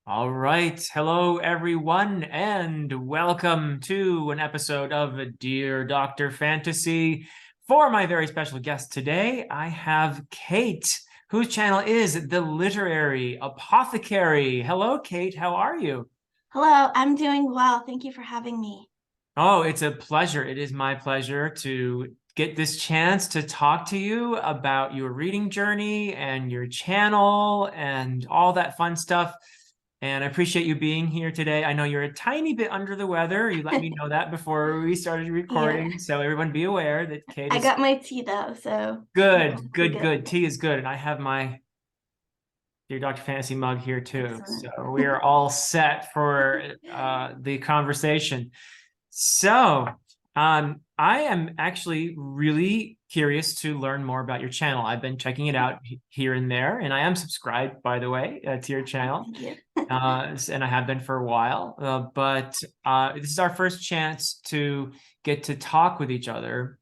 All right. Hello, everyone, and welcome to an episode of Dear Dr. Fantasy. For my very special guest today, I have Kate, whose channel is the Literary Apothecary. Hello, Kate. How are you? Hello, I'm doing well. Thank you for having me. Oh, it's a pleasure. It is my pleasure to get this chance to talk to you about your reading journey and your channel and all that fun stuff. And I appreciate you being here today. I know you're a tiny bit under the weather. You let me know that before we started Yeah, recording. So everyone be aware that Kate I is got my tea though, so good, we're good, good. good. Tea is good. And I have my Dear Dr. Fantasy mug here too. So Excellent. we are all set for the conversation. So, I am actually really curious to learn more about your channel. I've been checking it out here and there, and I am subscribed, by the way, to your channel, Thank you. and I have been for a while. But this is our first chance to get to talk with each other,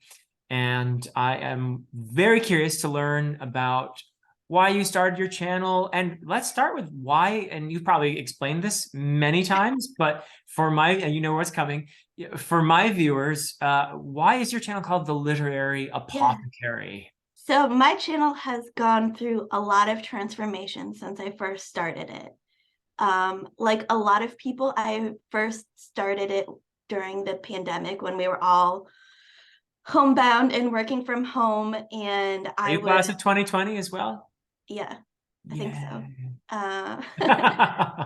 and I am very curious to learn about why you started your channel. And let's start with why, and you've probably explained this many times, but for my, and you know what's coming, for my viewers, why is your channel called The Literary Yeah. Apothecary? So my channel has gone through a lot of transformation since I first started it. Like a lot of people, I first started it during the pandemic when we were all homebound and working from home, and Are I you class would, of 2020 as well? yeah, I think Yeah. so. Uh,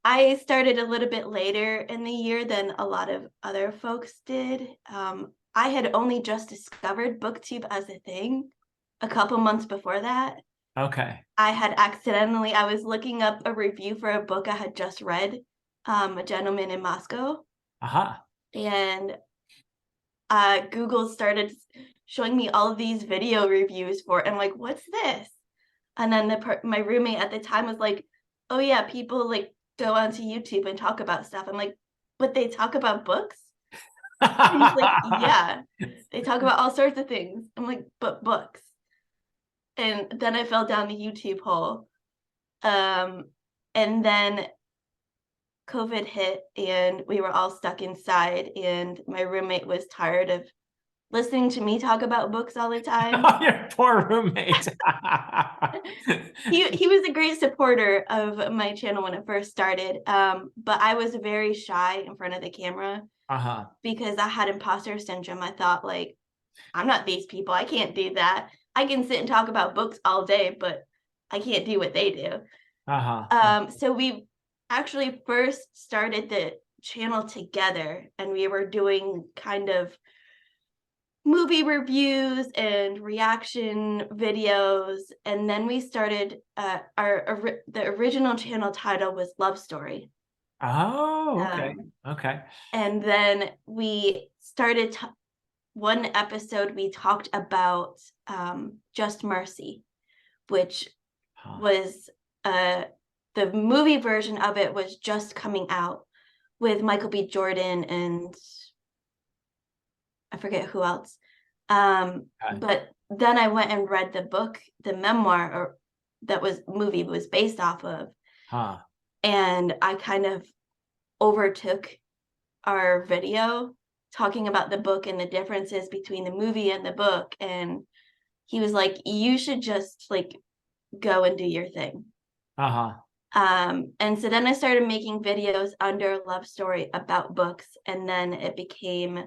I started a little bit later in the year than a lot of other folks did. I had only just discovered BookTube as a thing a couple months before that. Okay. I was looking up a review for a book I had just read, A Gentleman in Moscow, Aha. and Google started showing me all of these video reviews for it. I'm like, what's this? And then my roommate at the time was like, oh yeah, people like go onto YouTube and talk about stuff. I'm like, but they talk about books? And he's like, yeah, they talk about all sorts of things. I'm like, but books. And then I fell down the YouTube hole. Um, and then COVID hit and we were all stuck inside, and my roommate was tired of listening to me talk about books all the time. Your poor roommate. He was a great supporter of my channel when it first started. But I was very shy in front of the camera Uh-huh. because I had imposter syndrome. I thought like, I'm not these people. I can't do that. I can sit and talk about books all day, but I can't do what they do. Uh-huh. So we actually first started the channel together, and we were doing kind of movie reviews and reaction videos, and then we started the original channel title was Love Story. Oh, okay. um, Okay. and then we started one episode we talked about Just Mercy, which Huh. was uh, the movie version of it was just coming out with Michael B. Jordan and I forget who else. Okay. But then I went and read the book, the memoir, or that was movie was based off of, Huh. and I kind of overtook our video talking about the book and the differences between the movie and the book. And he was like, "You should just like go and do your thing." Uh-huh. And so then I started making videos under Love Story about books, and then it became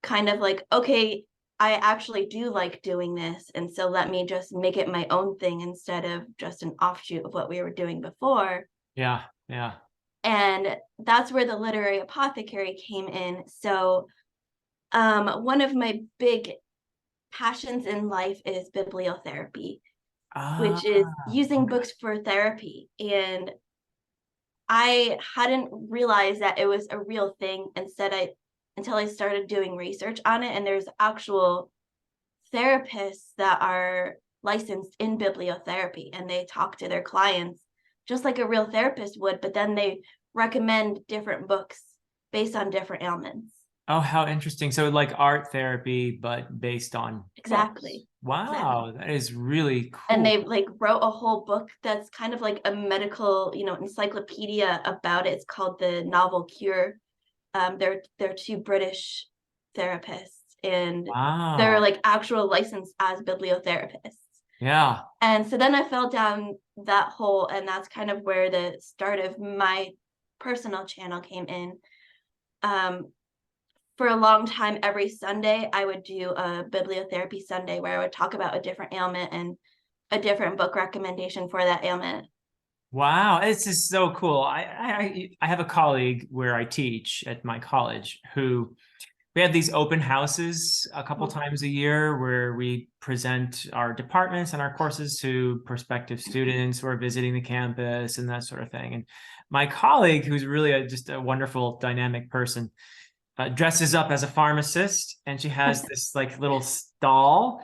kind of like, okay, I actually do like doing this. And so let me just make it my own thing instead of just an offshoot of what we were doing before. Yeah. Yeah. And that's where the Literary Apothecary came in. So, one of my big passions in life is bibliotherapy, Ah, which is using okay. books for therapy. And I hadn't realized that it was a real thing until I started doing research on it. And there's actual therapists that are licensed in bibliotherapy, and they talk to their clients just like a real therapist would, but then they recommend different books based on different ailments. Oh, how interesting. So like art therapy, but based on books. Exactly. Exactly. Wow, that is really And cool. they like wrote a whole book that's kind of like a medical, encyclopedia about it. It's called The Novel Cure. They're two British therapists, and they're Wow. like actual licensed as bibliotherapists. Yeah. And so then I fell down that hole, and that's kind of where the start of my personal channel came in. Um, for a long time, every Sunday, I would do a bibliotherapy Sunday where I would talk about a different ailment and a different book recommendation for that ailment. Wow, this is so cool. I have a colleague where I teach at my college who we have these open houses a couple times a year where we present our departments and our courses to prospective students who are visiting the campus and that sort of thing. And my colleague, who's really just a wonderful, dynamic person, dresses up as a pharmacist, and she has this like little stall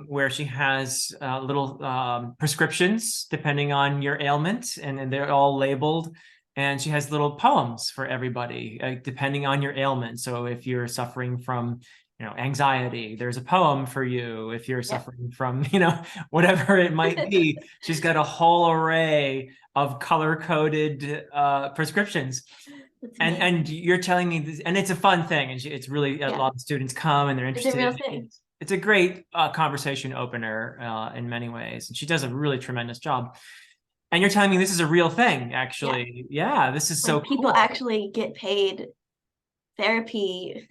where she has little prescriptions depending on your ailment, and they're all labeled. And she has little poems for everybody, depending on your ailment. So if you're suffering from, anxiety, there's a poem for you. If you're Yep. suffering from, whatever it might be, she's got a whole array of color-coded prescriptions. That's And amazing. you're telling me this, and it's a fun thing, and it's really a Yeah, lot of students come and they're it's a interested. real thing. It's a great conversation opener in many ways, and she does a really tremendous job. And you're telling me this is a real thing, Yeah, actually. Yeah, this is so like people cool. actually get paid therapy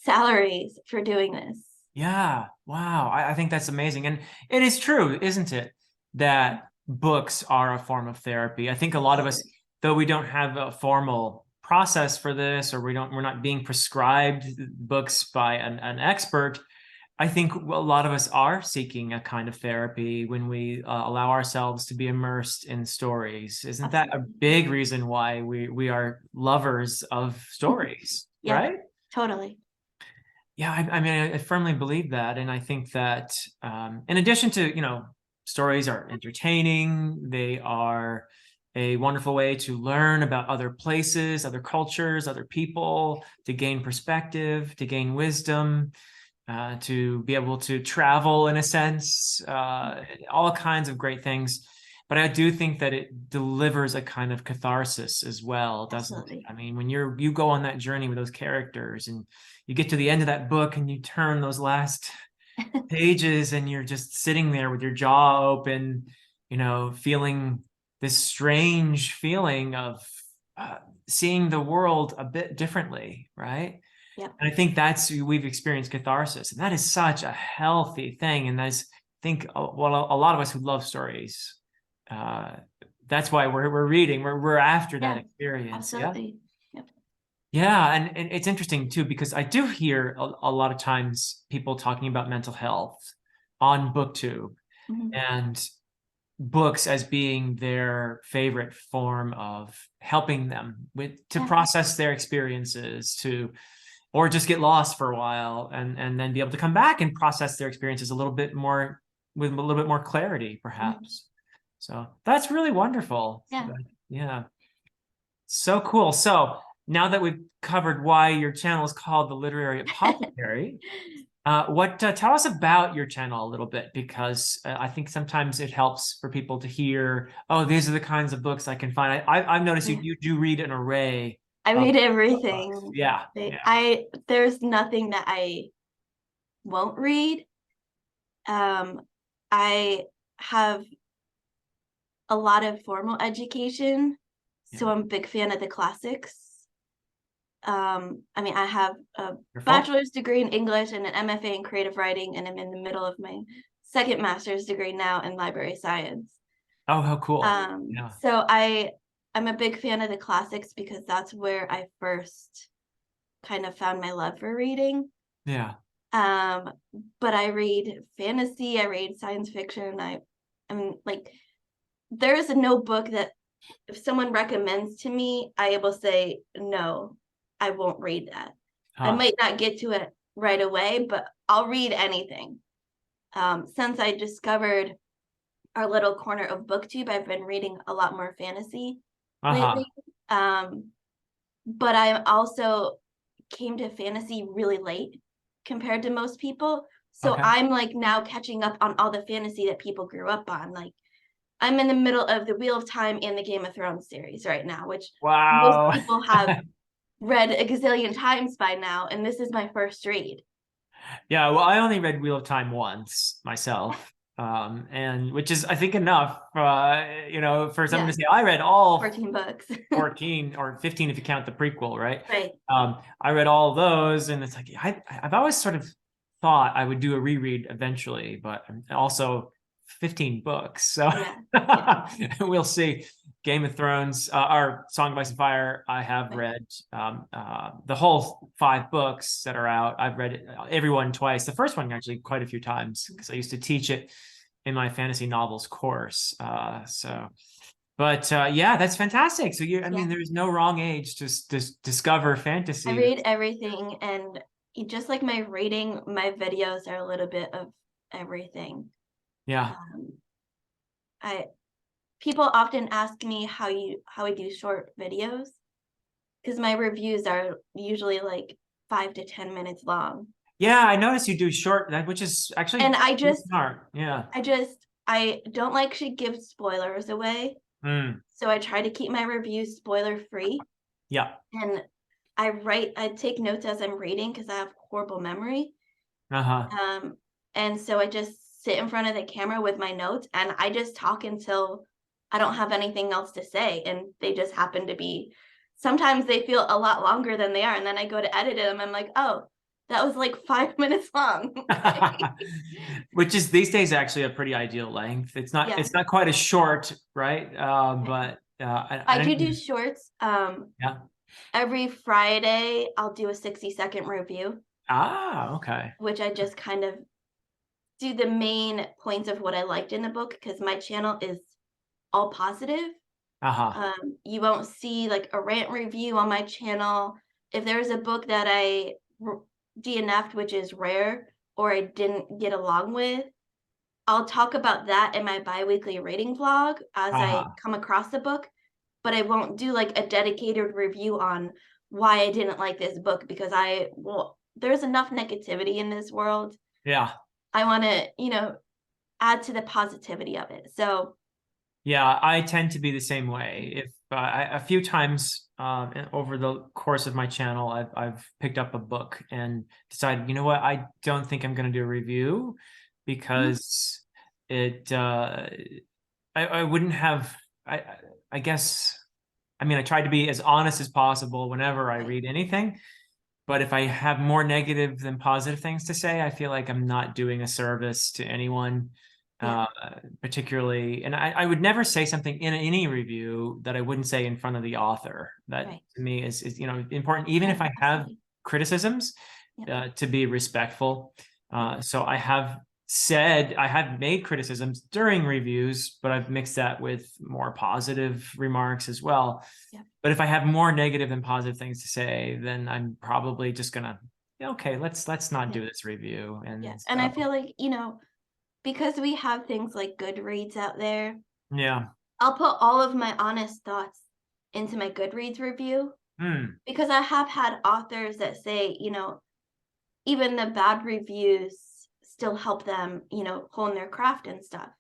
salaries for doing this. Yeah, wow. I think that's amazing. And it is true, isn't it, that books are a form of therapy. I think a lot of us, Absolutely. though we don't have a formal process for this, or we're not being prescribed books by an expert, I think a lot of us are seeking a kind of therapy when we allow ourselves to be immersed in stories. Isn't that a Absolutely. big reason why we are lovers of stories, Yeah, right? totally. Yeah, I mean, I firmly believe that, and I think that in addition to, stories are entertaining, they are a wonderful way to learn about other places, other cultures, other people, to gain perspective, to gain wisdom, to be able to travel in a sense, all kinds of great things. But I do think that it delivers a kind of catharsis as well, doesn't it? Absolutely. I mean, when you go on that journey with those characters and you get to the end of that book and you turn those last pages and you're just sitting there with your jaw open, feeling this strange feeling of uh, seeing the world a bit differently, right? Yep. And I think we've experienced catharsis, and that is such a healthy thing. And that's, I think, well, a lot of us who love stories, uh, that's why we're reading. We're after that Yeah, experience. Yeah. absolutely. Yep. Yeah, and it's interesting too because I do hear a lot of times people talking about mental health on BookTube Mhm. and books as being their favorite form of helping them to Yeah. process their experiences, to or just get lost for a while and then be able to come back and process their experiences a little bit more with a little bit more clarity, Mhm. perhaps. So that's really wonderful. Yeah. Yeah. So cool. So now that we've covered why your channel is called the Literary Apothecary, what tell us about your channel a little bit, because I think sometimes it helps for people to hear, oh, these are the kinds of books I can find. I've noticed Yeah. you do read an array I of read books. everything. Yeah, yeah. There's nothing that I won't read. Um, I have a lot of formal education, so Yeah. I'm a big fan of the classics. I mean, I have a Wonderful. bachelor's degree in English and an MFA in creative writing, and I'm in the middle of my second master's degree now in library science. Oh, how cool. Yeah. So I'm a big fan of the classics because that's where I first kind of found my love for reading. Yeah. Um, but I read fantasy, I read science fiction. I mean, like, there is no book that if someone recommends to me, I will say, no, I won't read that. I Huh. might not get to it right away, but I'll read anything. Since I discovered our little corner of booktube, I've been reading a lot more fantasy Uh-huh. lately. Um, but I'm also came to fantasy really late compared to most people. So Okay. I'm like now catching up on all the fantasy that people grew up on. Like I'm in the middle of the Wheel of Time and the Game of Thrones series right now, which most Wow. people have read a gazillion times by now, and this is my first read. Yeah, well, I only read Wheel of Time once myself, and which is, I think, enough, for someone Yeah, to say, I read all 14 books. 14 or 15 if you count the prequel, right? Right. I read all those, and it's like, I've always sort of thought I would do a reread eventually, but also 15 books. So Yeah. Yeah. we'll see. Game of Thrones, or Song of Ice and Fire, I have Right. read the whole 5 books that are out. I've read every one twice. The first one actually quite a few times because I used to teach it in my fantasy novels course. But yeah, that's fantastic. So I mean, Yeah. there's no wrong age to discover I fantasy. read everything, and just like my reading, my videos are a little bit of everything. Yeah. Um, I People often ask me how I do short videos because my reviews are usually like 5 to 10 minutes long. Yeah, I noticed you do short, which is And actually smart. Yeah. I don't like to give spoilers away. Mm. So I try to keep my reviews spoiler free. Yeah. And I take notes as I'm reading because I have horrible memory. Uh-huh. Um, and so I just sit in front of the camera with my notes and I just talk until I don't have anything else to say. And they just happen to be, sometimes they feel a lot longer than they are. And then I go to edit them. I'm like, oh, that was like 5 minutes long. Which is these days actually a pretty ideal length. Yeah. It's not quite as short, right? Right. But I I do don't. shorts. Yeah. Every Friday, I'll do a 60-second review, Ah, okay. which I just kind of do the main points of what I liked in the book because my channel is all positive. Uh-huh. You won't see like a rant review on my channel. If there's a book that DNF'd, which is rare, or I didn't get along with, I'll talk about that in my bi-weekly rating vlog as I Uh-huh. come across the book, but I won't do like a dedicated review on why I didn't like this book because there's enough negativity in this world. Yeah. I want to, add to the positivity of it. So, Yeah, I tend to be the same way. If a few times over the course of my channel, I've picked up a book and decided, you know what, I don't think I'm going to do a review mhm, because it I wouldn't have I guess I mean I try to be as honest as possible whenever I right. read anything. But if I have more negative than positive things to say, I feel like I'm not doing a service to anyone, Yeah, uh, particularly. And I would never say something in any review that I wouldn't say in front of the author. That right. to me is important, even Yeah, if I have absolutely. criticisms, Yeah, to be respectful. yeah, So I have made criticisms during reviews, but I've mixed that with more positive remarks as well. yeah, But if I have more negative than positive things to say, then I'm probably just gonna, yeah, okay, let's not yeah, do this review. yeah. And And I feel like, because we have things like Goodreads out there, yeah. I'll put all of my honest thoughts into my Goodreads review Hmm. because I have had authors that say, even the bad reviews still help them, hone their craft and stuff.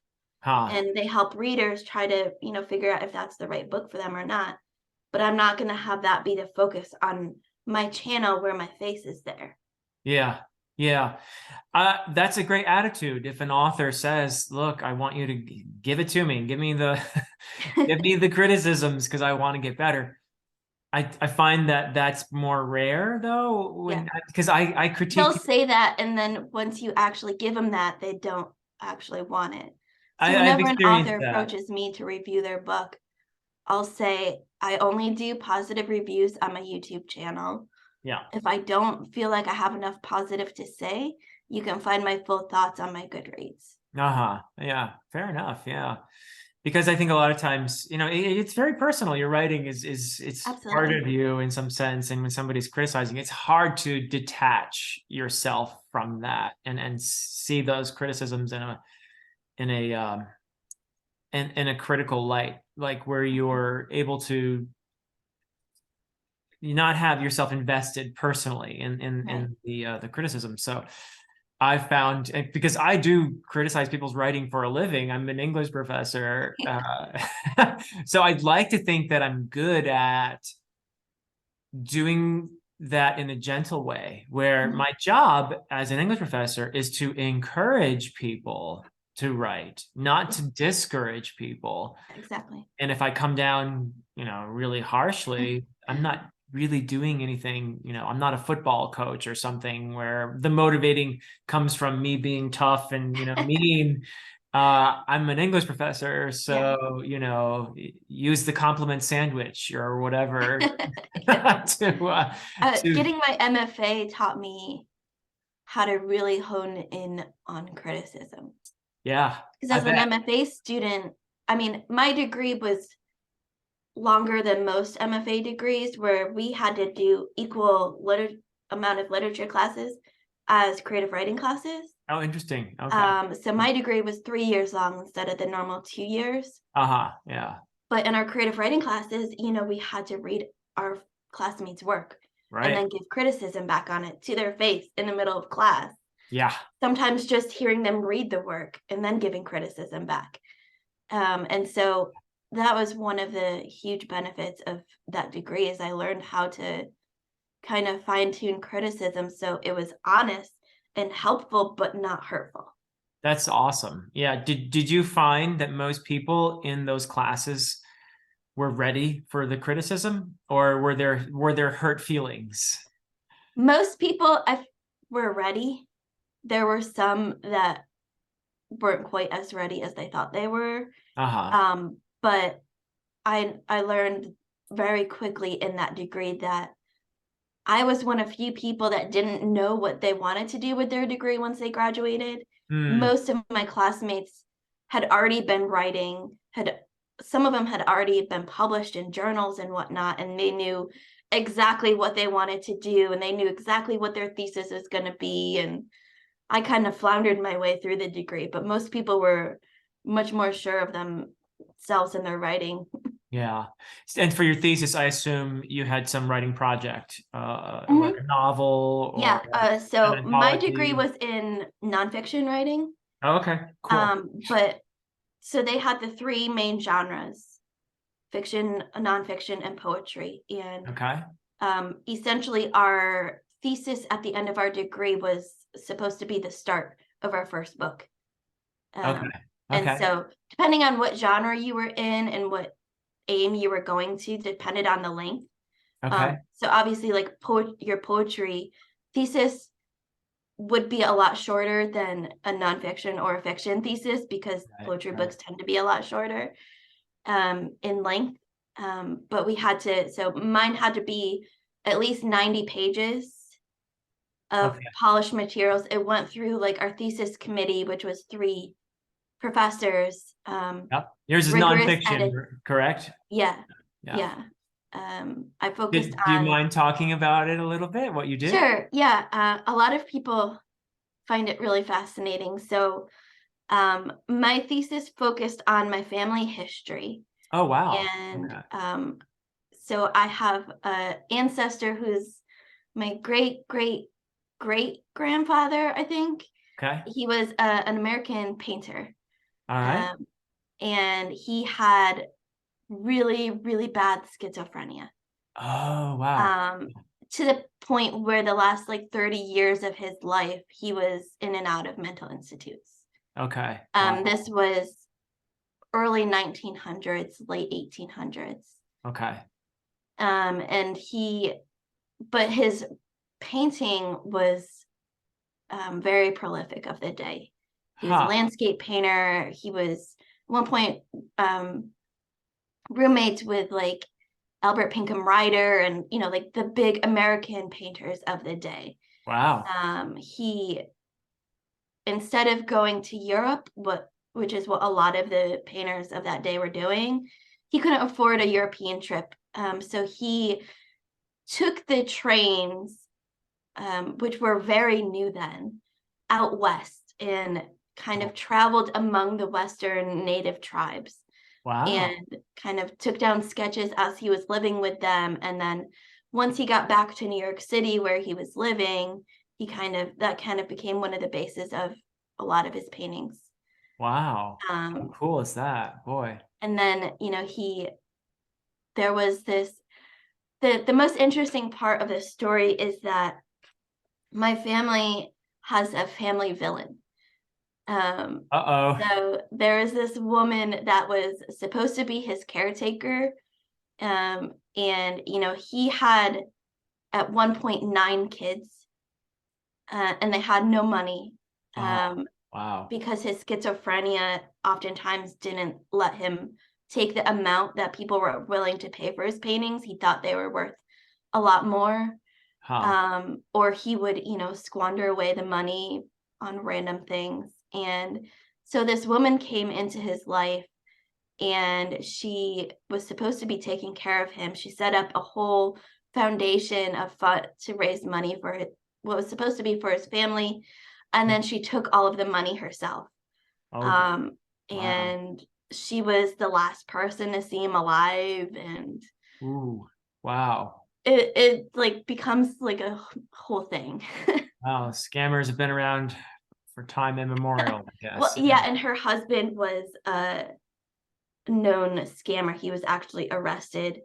Huh. And they help readers try to, figure out if that's the right book for them or not. But I'm not going to have that be the focus on my channel where my face is there. Yeah. Yeah. That's a great attitude. If an author says, look, I want you to give it to me, give me the give me the criticisms because I want to get better. I find that that's more rare though, Yeah. when because I They'll critique. say that, and then once you actually give them that, they don't actually want it. So I've whenever an experienced author that. approaches me to review their book, I'll say, I only do positive reviews on my YouTube channel. Yeah. If I don't feel like I have enough positive to say, you can find my full thoughts on my Goodreads. Uh-huh. Yeah. Fair enough. Yeah. Because I think a lot of times, it's very personal. Your writing it's part Absolutely. of you in some sense, and when somebody's criticizing, it's hard to detach yourself from that and see those criticisms in a in a critical light, like where you're able to not have yourself invested personally Right. in the criticism. So I've found, because I do criticize people's writing for a living, I'm an English professor. So I'd like to think that I'm good at doing that in a gentle way, where Mhm. my job as an English professor is to encourage people to write, not Yeah, to discourage people. exactly. And if I come down, really harshly, I'm not really doing anything, I'm not a football coach or something where the motivating comes from me being tough and, mean. I'm an English professor, Yeah. so, use the compliment sandwich or whatever to to Getting my MFA taught me how to really hone in on criticism. yeah, I Because as an bet. MFA student, I mean, my degree was longer than most MFA degrees, where we had to do equal amount of literature classes as creative writing classes. Oh, interesting. Okay. So my degree was 3 years long instead of the normal 2 years. Uh-huh. Yeah. But in our creative writing classes, we had to read our classmates' work and Right. then give criticism back on it to their face in the middle of class. Yeah. Sometimes just hearing them read the work and then giving criticism back. And so that was one of the huge benefits of that degree is I learned how to kind of fine tune criticism so it was honest and helpful, but not hurtful. That's awesome. Yeah. Did you find that most people in those classes were ready for the criticism, or were there hurt feelings? Most people were ready. There were some that weren't quite as ready as they thought they were. Uh-huh. But I learned very quickly in that degree that I was one of few people that didn't know what they wanted to do with their degree once they graduated. Hmm. Most of my classmates had already been writing, had some of them had already been published in journals and whatnot, and they knew exactly what they wanted to do and they knew exactly what their thesis was going to be. And I kind of floundered my way through the degree, but most people were much more sure of themselves in their writing. Yeah. And for your thesis, I assume you had some writing project, like Mhm. a novel or Yeah. an So my degree anthology. was in nonfiction writing. Oh, okay. Cool. But so they had the three main genres: fiction, nonfiction, and poetry. And Okay. essentially, our thesis at the end of our degree was supposed to be the start of our first book. Okay. Um, and Okay. so, depending on what genre you were in and what aim you were going to, depended on the length. Okay. So obviously, like your poetry thesis would be a lot shorter than a nonfiction or a fiction thesis because Right. poetry Right. books tend to be a lot shorter in length. But we had to, so mine had to be at least 90 pages of Okay. polished materials. It went through like our thesis committee, which was three professors, Yep. Yours is rigorous nonfiction, edit. correct? Yeah, Yeah. yeah. I focused Do you on, mind talking about it a little bit, what you did? sure, yeah. A lot of people find it really fascinating. So, my thesis focused on my family history, Oh, wow. and Okay. so I have a ancestor who's my great great great grandfather. I think Okay. he was an American painter, All right. um, and he had really really bad schizophrenia. Oh, wow. Um, to the point where the last like 30 years of his life, he was in and out of mental institutes. Okay. Wow. This was early 1900s, late 1800s. Okay. And but his painting was very prolific of the day. He was a Huh. landscape painter. He was at one point um, roommates with like Albert Pinkham Ryder and, like the big American painters of the day. Wow. He, instead of going to Europe, which is what a lot of the painters of that day were doing, he couldn't afford a European trip. So he took the trains, which were very new then, out west and kind Oh, of traveled among the Western native tribes wow. and kind of took down sketches as he was living with them and then once he got back to New York City where he was living, that kind of became one of the bases of a lot of his paintings. Wow. How cool is that? Boy. And then, there was the most interesting part of this story is that my family has a family villain. Uh-oh. So there is this woman that was supposed to be his caretaker. And, he had at one point 9 kids, and they had no money, Oh, wow. because his schizophrenia oftentimes didn't let him take the amount that people were willing to pay for his paintings. He thought they were worth a lot more. Huh. Or he would, squander away the money on random things. And so this woman came into his life, and she was supposed to be taking care of him. She set up a whole foundation of fund to raise money for what was supposed to be for his family. And then she took all of the money herself. Oh, Um, wow. and she was the last person to see him alive. And Ooh, wow. it like becomes like a whole thing. Wow. Scammers have been around for time immemorial, I Well, guess. yeah, and her husband was a known scammer. He was actually arrested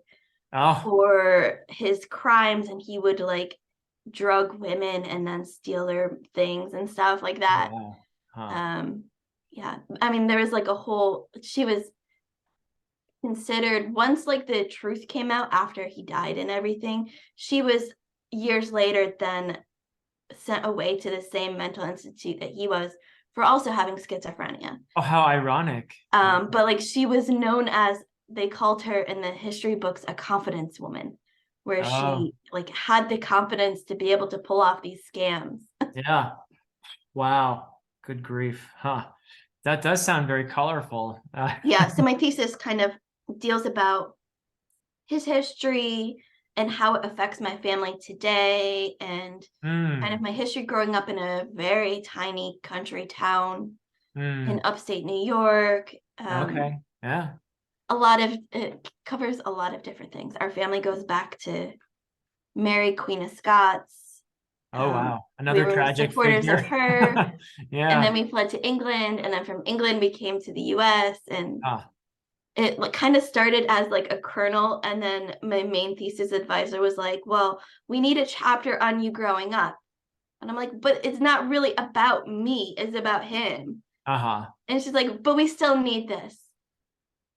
Oh, for his crimes, and he would like drug women and then steal their things and stuff like that. wow. Huh. Um, yeah, I mean, there was like she was considered, once like the truth came out after he died and everything, she was years later then sent away to the same mental institute that he was for also having schizophrenia. Oh, how ironic. But like she was known as, they called her in the history books a confidence woman, where Oh, she like had the confidence to be able to pull off these scams. yeah. Wow. Good grief. Huh. That does sound very colorful. Yeah, so my thesis kind of deals about his history and how it affects my family today, and kind of mm, my history growing up in a very tiny country town in mm. upstate New York. Okay. Yeah. It covers a lot of different things. Our family goes back to Mary, Queen of Scots. Oh, wow. We Another were tragic supporters of figure. her, and then Yeah. we fled to England, and then from England we came to the US, and Ah, it like kind of started as like a kernel, and then my main thesis advisor was like, well, we need a chapter on you growing up. And I'm like, but it's not really about me, it's about him. uh-huh. And she's like, but we still need this.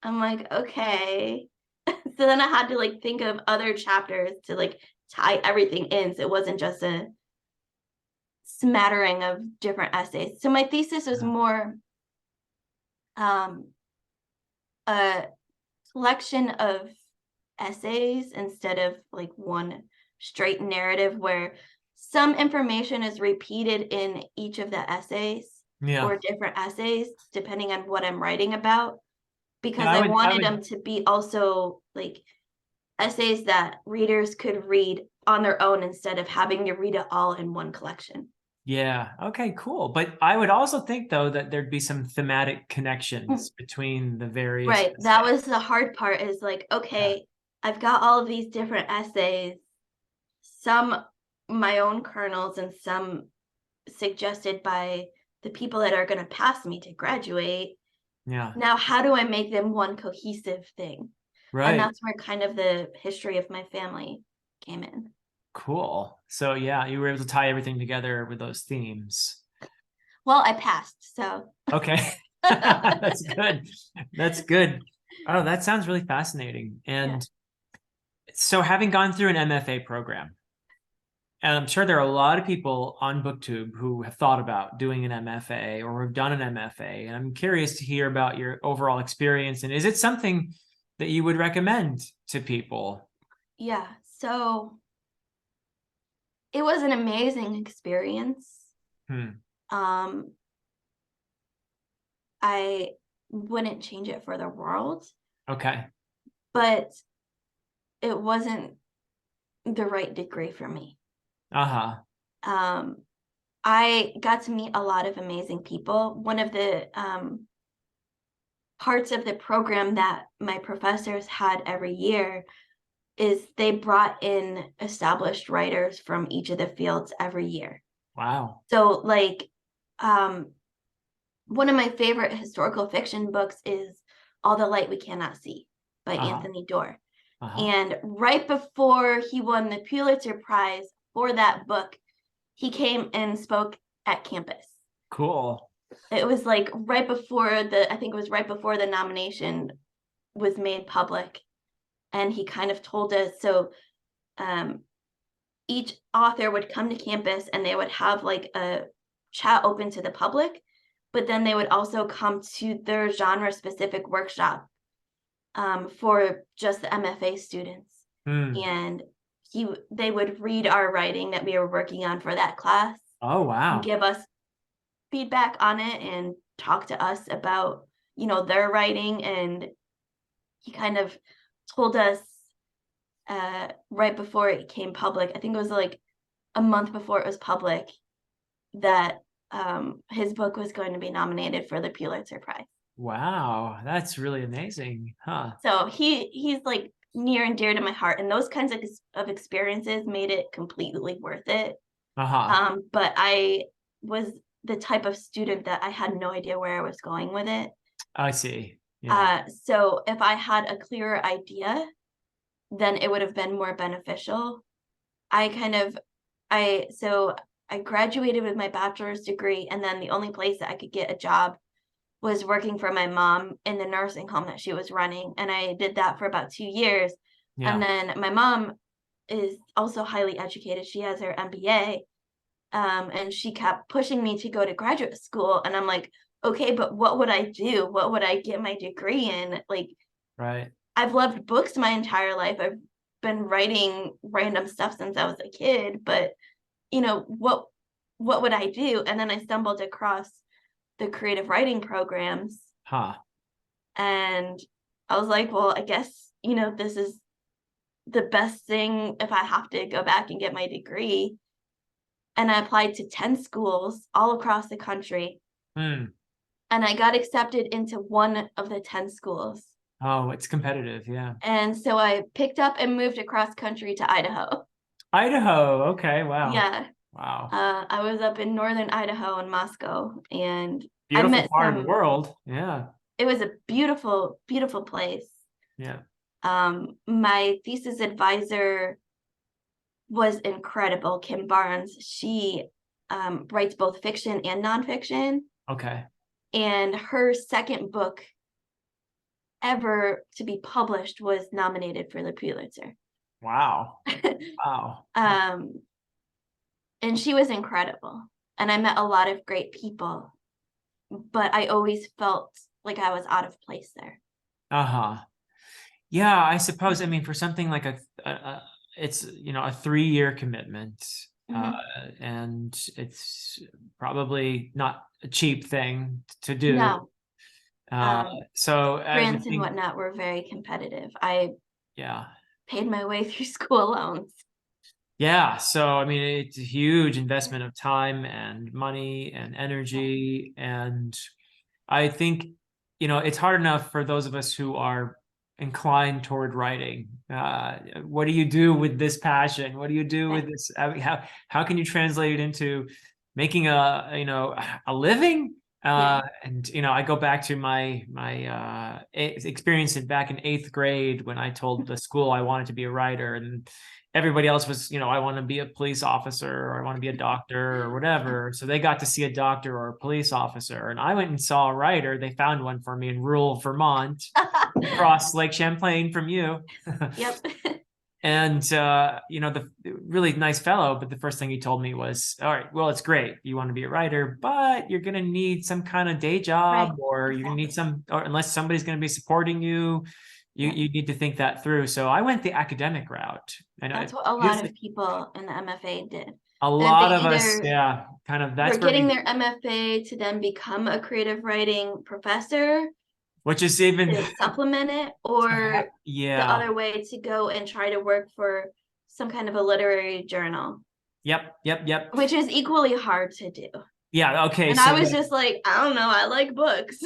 I'm like, okay. So then I had to like think of other chapters to like tie everything in, so it wasn't just a smattering of different essays. So my thesis was Yeah. more um a collection of essays instead of like one straight narrative, where some information is repeated in each of the essays Yeah. or different essays depending on what I'm writing about, Yeah, because I I would I wanted would them to be also like essays that readers could read on their own instead of having to read it all in one collection. Yeah. Okay, cool. But I would also think though that there'd be some thematic connections between the various Right. That essays. was the hard part, is like, Yeah. okay, I've got all of these different essays, some my own kernels and some suggested by the people that are going to pass me to graduate. Yeah. Now, how do I make them one cohesive thing? And Right. that's where kind of the history of my family came in. Cool. So yeah, you were able to tie everything together with those themes. Well, I passed, so Okay. That's good. That's good. Oh, that sounds really fascinating. yeah. And so having gone through an MFA program, and I'm sure there are a lot of people on BookTube who have thought about doing an MFA or have done an MFA. And I'm curious to hear about your overall experience. And is it something that you would recommend to people? Yeah. So it was an amazing experience. Hmm. Um, I wouldn't change it for the world, Okay. but it wasn't the right degree for me. Uh-huh. Um, I got to meet a lot of amazing people. One of the parts of the program that my professors had every year is they brought in established writers from each of the fields every year. Wow. So like one of my favorite historical fiction books is All the Light We Cannot See by Anthony Doerr. And right before he won the Pulitzer Prize for that book, he came and spoke at campus. Cool. It was like right before I think it was right before the nomination was made public. And he kind of told us, so each author would come to campus and they would have like a chat open to the public, but then they would also come to their genre specific workshop for just the MFA students. And they would read our writing that we were working on for that class. Oh, wow. And give us feedback on it and talk to us about, their writing. And he kind of told us right before it came public, I think it was like a month before it was public, that his book was going to be nominated for the Pulitzer Prize. Wow, that's really amazing, huh? So he's like near and dear to my heart, and those kinds of experiences made it completely worth it. But I was the type of student that I had no idea where I was going with it. I see. Yeah. So if I had a clearer idea, then it would have been more beneficial. I graduated with my bachelor's degree, and then the only place that I could get a job was working for my mom in the nursing home that she was running. And I did that for about 2 years. Yeah. And then my mom is also highly educated. She has her MBA. And she kept pushing me to go to graduate school. And I'm like, okay, but what would I do? What would I get my degree in? Like, right. I've loved books my entire life. I've been writing random stuff since I was a kid, but what would I do? And then I stumbled across the creative writing programs. And I was like, well, I guess, this is the best thing if I have to go back and get my degree. And I applied to 10 schools all across the country. And I got accepted into one of the 10 schools. Oh, it's competitive, yeah. And so I picked up and moved across country to Idaho. Idaho, okay, wow. Yeah. Wow. I was up in northern Idaho in Moscow, and beautiful I met part of the world. Yeah. It was a beautiful, beautiful place. Yeah. My thesis advisor was incredible, Kim Barnes. She writes both fiction and nonfiction. Okay. And her second book ever to be published was nominated for the Pulitzer. Wow. Wow. And she was incredible. And I met a lot of great people, but I always felt like I was out of place there. Yeah, I suppose, I mean, for something like it's, a 3-year commitment, and it's probably not a cheap thing to do. No. So grants and whatnot were very competitive. I paid my way through school loans. Yeah, so I mean, it's a huge investment of time and money and energy, and I think it's hard enough for those of us who are inclined toward writing. What do you do with this passion? What do you do with this? How can you translate it into making a living? And I go back to my experience back in 8th grade when I told the school I wanted to be a writer, and everybody else was, I want to be a police officer, or I want to be a doctor, or whatever. So they got to see a doctor or a police officer, and I went and saw a writer. They found one for me in rural Vermont, across Lake Champlain from you. Yep. And the really nice fellow, but the first thing he told me was, all right, well, it's great, you want to be a writer, but you're going to need some kind of day job, right, or you're going to need or unless somebody's going to be supporting you, you need to think that through. So I went the academic route. And that's what a lot of people in the MFA did. A lot of us, kind of, that's were getting their MFA to then become a creative writing professor, which is even to supplement it, or the other way, to go and try to work for some kind of a literary journal. Yep. Which is equally hard to do. Yeah, okay. And so I was just like, I don't know, I like books.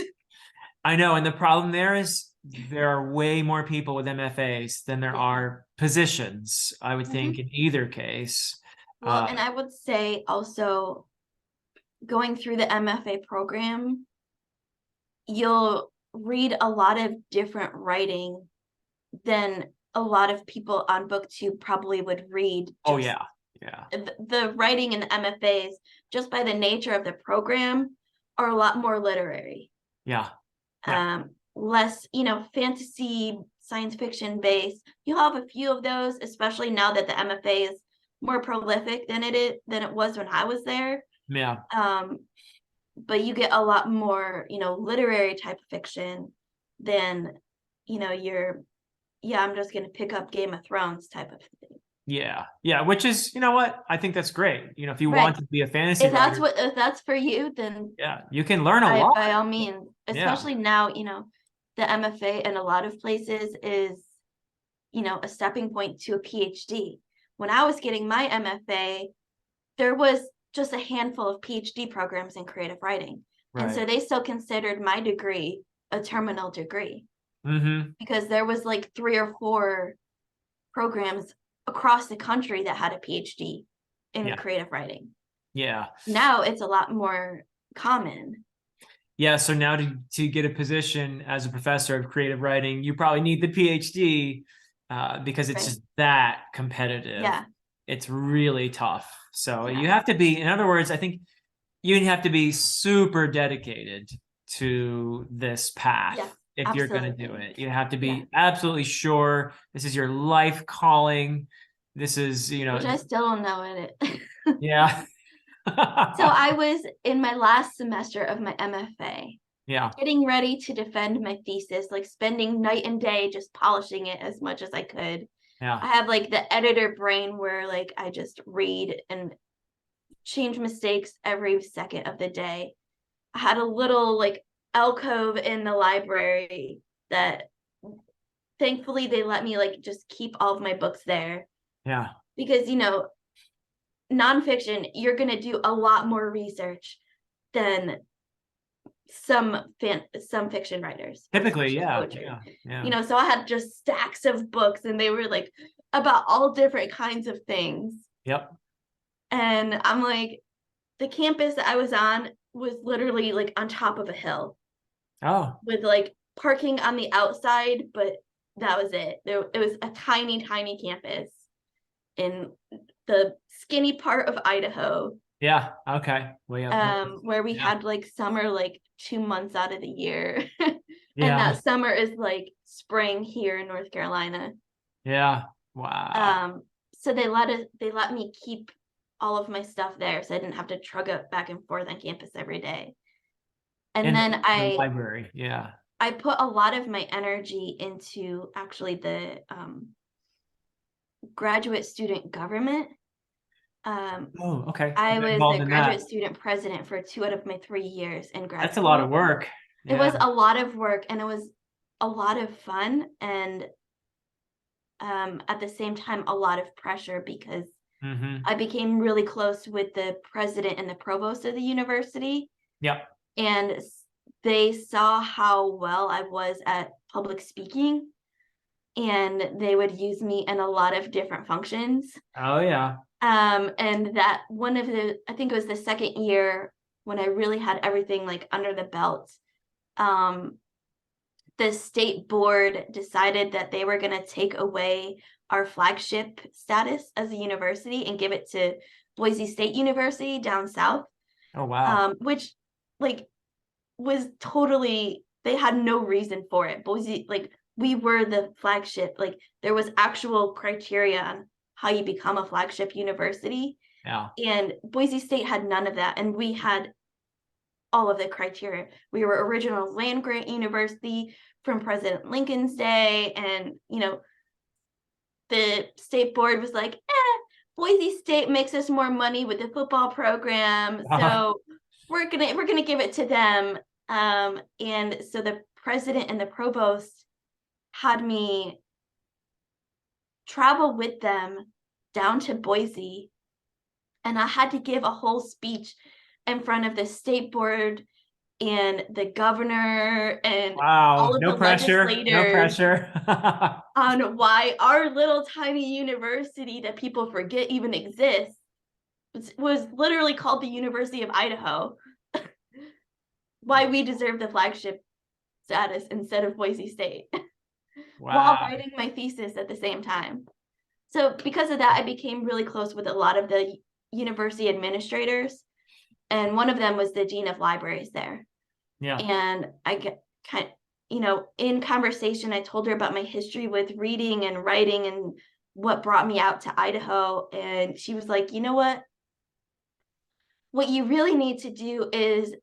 I know, and the problem there is there are way more people with MFAs than there Yeah. are positions, I would Mhm. think, in either case. Well, and I would say also going through the MFA program, you'll read a lot of different writing than a lot of people on BookTube probably would read. Oh Just yeah, yeah, the writing in the MFAs, just by the nature of the program, are a lot more literary. yeah, yeah, Less, fantasy, science fiction based. You'll have a few of those, especially now that the MFA is more prolific than it was when I was there. yeah. Um, but you get a lot more, literary type of fiction than, your, yeah, I'm just gonna pick up Game of Thrones type of thing. Yeah, yeah, which is, you know what? I think that's great. If you want Right. to be a fantasy writer, If that's for you, then yeah, you can learn a lot. by all means, Yeah, especially now, the MFA in a lot of places is, a stepping point to a PhD. When I was getting my MFA, there was just a handful of PhD programs in creative writing. And right. so they still considered my degree a terminal degree Mm-hmm. because there was like 3 or 4 programs across the country that had a PhD in Yeah, creative writing. yeah. Now it's a lot more common. Yeah, so now to get a position as a professor of creative writing, you probably need the PhD because it's Right. just that competitive. Yeah. It's really tough. So Yeah. you have to be, in other words, I think you have to be super dedicated to this path Yeah. if you're going to do Absolutely. it. You have to Yeah. be absolutely sure this is your life calling. This is, Which I still don't know in it. yeah. So I was in my last semester of my MFA, Yeah, getting ready to defend my thesis, like spending night and day just polishing it as much as I could. yeah, I have like the editor brain where like I just read and change mistakes every second of the day. I had a little like alcove in the library that thankfully they let me like just keep all of my books there yeah. because nonfiction, you're going to do a lot more research than some fiction writers, Typically, especially yeah, poetry. yeah, yeah. So I had just stacks of books and they were like about all different kinds of things. Yep. And I'm like, the campus that I was on was literally like on top of a hill Oh, with like parking on the outside, but that was it. It was a tiny, tiny campus in the skinny part of Idaho, yeah. Okay. Way up north. where we Yeah. had like summer like 2 months out of the year. And Yeah. that summer is like spring here in North Carolina. Yeah. Wow. Um, so they let me keep all of my stuff there so I didn't have to trug up back and forth on campus every day. And In then the library. Yeah. I put a lot of my energy into actually the graduate student government. Um, Oh, okay. I You got was the involved in graduate that. student president for 2 out of my 3 years in grad That's a lot of school. work. It Yeah. was a lot of work and it was a lot of fun and at the same time a lot of pressure because Mm-hmm. I became really close with the president and the provost of the university, Yep. and they saw how well I was at public speaking, and they would use me in a lot of different functions. Oh, yeah. And that one of the, I think it was the second year when I really had everything like under the belt. Um, the state board decided that they were going to take away our flagship status as a university and give it to Boise State University down south, Oh, wow. which like was totally, they had no reason for it. Boise, like we were the flagship, like there was actual criteria on how you become a flagship university, Yeah. and Boise State had none of that, and we had all of the criteria. We were original land grant university from President Lincoln's day, and the state board was like, Boise State makes us more money with the football program, so we're gonna give it to them. And so the president and the provost had me travel with them down to Boise, and I had to give a whole speech in front of the state board and the governor and Wow, all of no the pressure, no legislators pressure. on why our little tiny university that people forget even exists was literally called the University of Idaho, why we deserve the flagship status instead of Boise State, while Wow. writing my thesis at the same time. So because of that, I became really close with a lot of the university administrators, and one of them was the dean of libraries there. Yeah. And I get kind of, in conversation, I told her about my history with reading and writing and what brought me out to Idaho. And she was like, you know what you really need to do is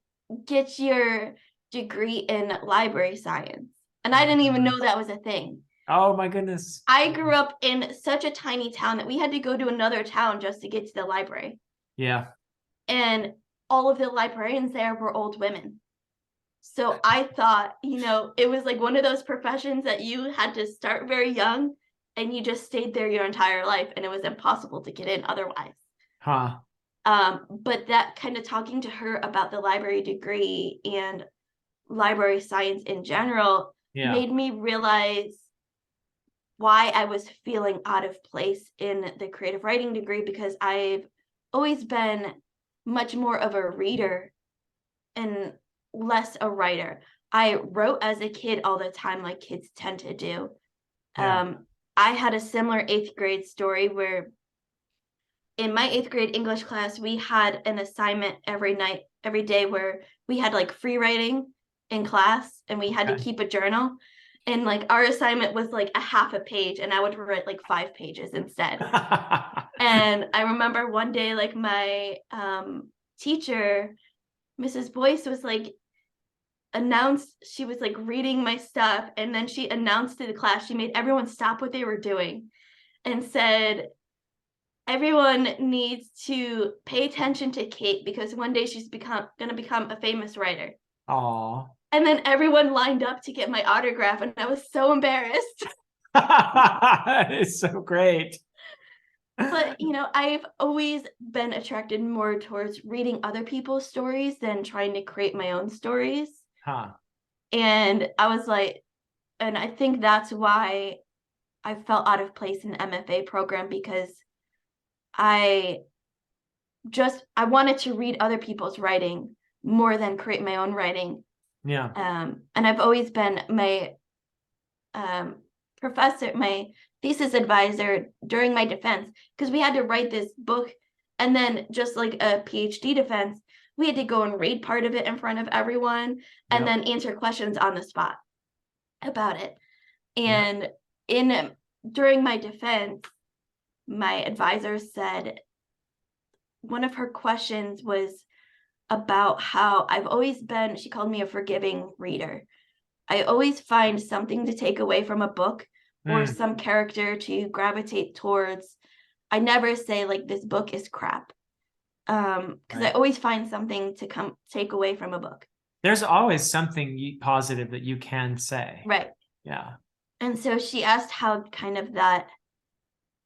get your degree in library science. And I didn't even know that was a thing. Oh my goodness. I grew up in such a tiny town that we had to go to another town just to get to the library. Yeah. And all of the librarians there were old women. So I thought, it was like one of those professions that you had to start very young and you just stayed there your entire life and it was impossible to get in otherwise. Huh. But that kind of talking to her about the library degree and library science in general Yeah. made me realize why I was feeling out of place in the creative writing degree, because I've always been much more of a reader and less a writer. I wrote as a kid all the time, like kids tend to do. Yeah. I had a similar 8th grade story where in my 8th grade English class, we had an assignment every day where we had like free writing in class and we had to Okay. keep a journal. And like our assignment was like a half a page and I would write like 5 pages instead. And I remember one day, like my teacher, Mrs. Boyce, was like, she was like reading my stuff. And then she announced to the class, she made everyone stop what they were doing and said, everyone needs to pay attention to Kate because one day she's going to become a famous writer. Aw. And then everyone lined up to get my autograph, and I was so embarrassed. It's so great. But, I've always been attracted more towards reading other people's stories than trying to create my own stories. Huh. And I was like, and I think that's why I felt out of place in the MFA program, because I wanted to read other people's writing more than create my own writing. Yeah. And I've always been my professor, my thesis advisor during my defense, because we had to write this book, and then just like a PhD defense, we had to go and read part of it in front of everyone and then answer questions on the spot about it. And during my defense, my advisor said one of her questions was about how I've always been, she called me a forgiving reader. I always find something to take away from a book or some character to gravitate towards. I never say like this book is crap, because I always find something to take away from a book. There's always something positive that you can say. Right. Yeah. And so she asked how kind of that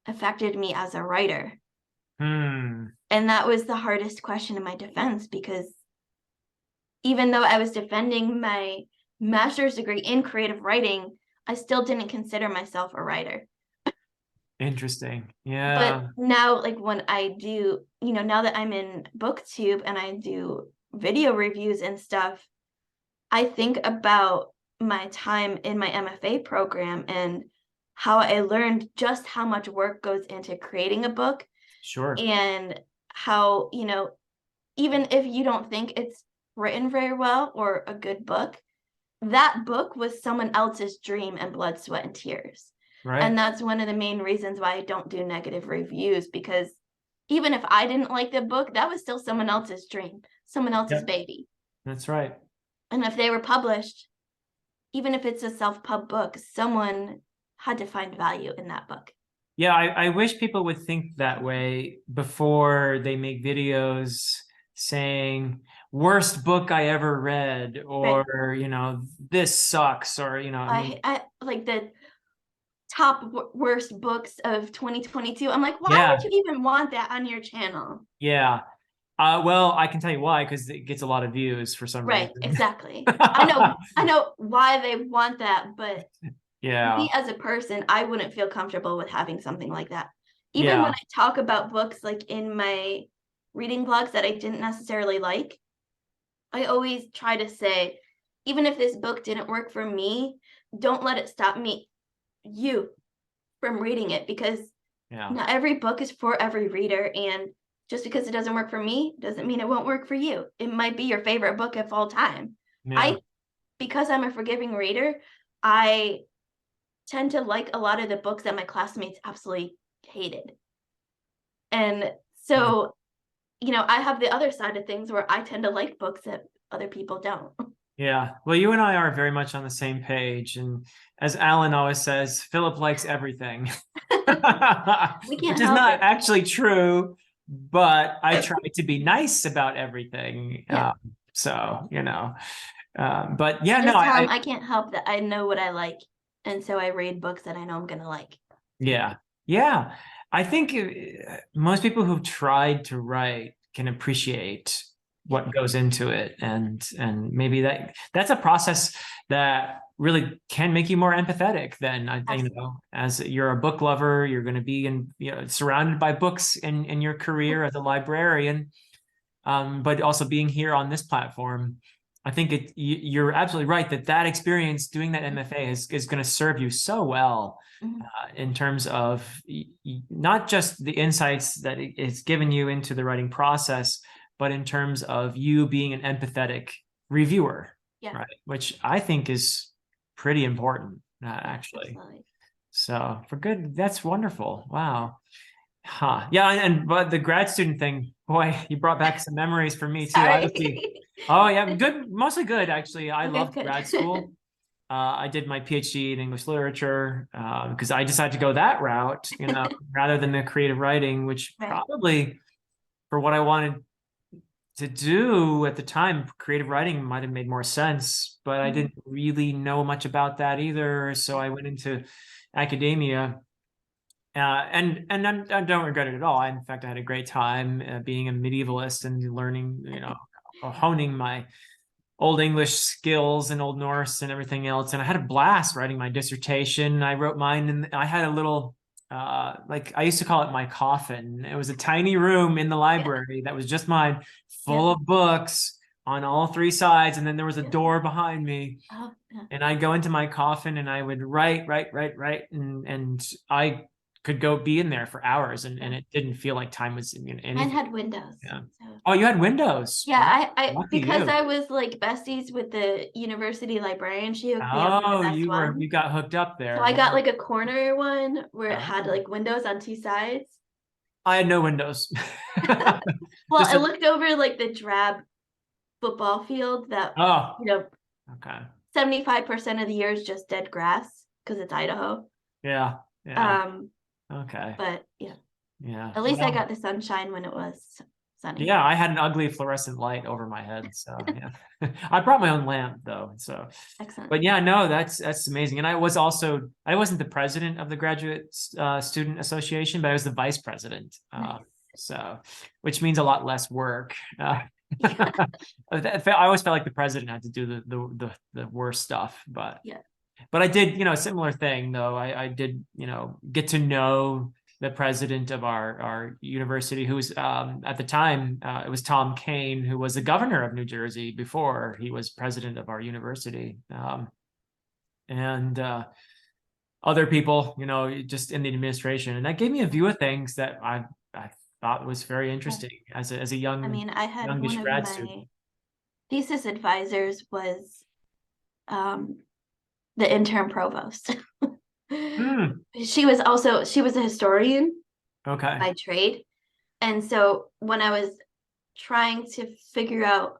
affected me as a writer. And that was the hardest question in my defense, because even though I was defending my master's degree in creative writing, I still didn't consider myself a writer. Interesting. Yeah. But now, like when I do, now that I'm in BookTube and I do video reviews and stuff, I think about my time in my MFA program and how I learned just how much work goes into creating a book. Sure. And how, even if you don't think it's written very well or a good book, that book was someone else's dream and blood, sweat, and tears. Right. And that's one of the main reasons why I don't do negative reviews, because even if I didn't like the book, that was still someone else's dream, someone else's baby. That's right. And if they were published, even if it's a self-pub book, someone had to find value in that book. Yeah, I wish people would think that way before they make videos saying worst book I ever read, or this sucks, or I like the top worst books of 2022. I'm like, why would you even want that on your channel? Yeah. Well, I can tell you why, because it gets a lot of views for some Right, reason. exactly. I know why they want that, but Yeah, me as a person, I wouldn't feel comfortable with having something like that. Even when yeah, I talk about books like in my reading blogs that I didn't necessarily like, I always try to say, even if this book didn't work for me, don't let it stop you from reading it, because yeah, not every book is for every reader. And just because it doesn't work for me doesn't mean it won't work for you. It might be your favorite book of all time. yeah, I, because I'm a forgiving reader, I tend to like a lot of the books that my classmates absolutely hated. And mm, so, I have the other side of things where I tend to like books that other people don't. yeah. Well, you and I are very much on the same page, and as Alan always says, Philip likes everything, We which can't is help not it. actually true, but I try to be nice about everything. Yeah. So, but yeah, I no, just tell them I can't help that I know what I like. And so I read books that I know I'm going to like. yeah, yeah. I think most people who've tried to write can appreciate Yeah. what goes into it, and maybe that's a process that really can make you more empathetic than Absolutely. as you're a book lover, you're going to be surrounded by books in your career as a librarian, but also being here on this platform. I think you're absolutely right that experience doing that MFA is going to serve you so well Mhm. in terms of not just the insights that it's given you into the writing process, but in terms of you being an empathetic reviewer, Yeah. right? Which I think is pretty important, Yeah. actually. Absolutely. So for good, that's wonderful. Wow. Huh. Yeah, and but the grad student thing, boy, you brought back some memories for me too. Sorry. Oh yeah, good, mostly good actually. I Okay, loved good. grad school. I did my PhD in English literature because I decided to go that route, rather than the creative writing, which Right. probably for what I wanted to do at the time, creative writing might have made more sense, but I Mhm. didn't really know much about that either. So Yeah. I went into academia. I don't regret it at all. In fact, I had a great time being a medievalist and learning, honing my Old English skills and Old Norse and everything else. And I had a blast writing my dissertation. I wrote mine, and I had a little, like I used to call it my coffin. It was a tiny room in the Yeah. library that was just mine, Yeah. full of books on all three sides. And then there was a Yeah. door behind me. Oh, yeah. And I'd go into my coffin and I would write, write, write, write. And I could go be in there for hours, and Yeah. it didn't feel like time was Mine anything. had windows. Yeah. So Oh, you had windows. yeah, Wow. I Lucky because you. I was like besties with the university librarian, she hooked me up with the Oh, best one. you got hooked up So there. I got Wow. like a corner one where it had Oh. like windows on two sides. I had no windows. Well, Just I a looked over like the drab football field that, oh, you know, okay. 75% of the year is just dead grass because it's Idaho. Yeah, yeah. Um, Okay. but yeah, Yeah. at least I Well, got the sunshine when it was sunny. yeah, I had an ugly fluorescent light over my head. So yeah. I brought my own lamp though. So Excellent. but yeah, no, that's amazing. And I wasn't the president of the graduate student association, but I was the vice president. Nice. So which means a lot less work. Yeah. I always felt like the president had to do the worst stuff, Yeah. but I did, a similar thing though. I did, get to know the president of our university, who was at the time it was Tom Kane, who was the governor of New Jersey before he was president of our university, and other people, just in the administration, and that gave me a view of things that I thought was very Yeah. interesting as a I mean, I had one youngish of grad student. my thesis advisors was um, the interim provost. Hmm. She was a historian Okay. by trade. And so when I was trying to figure out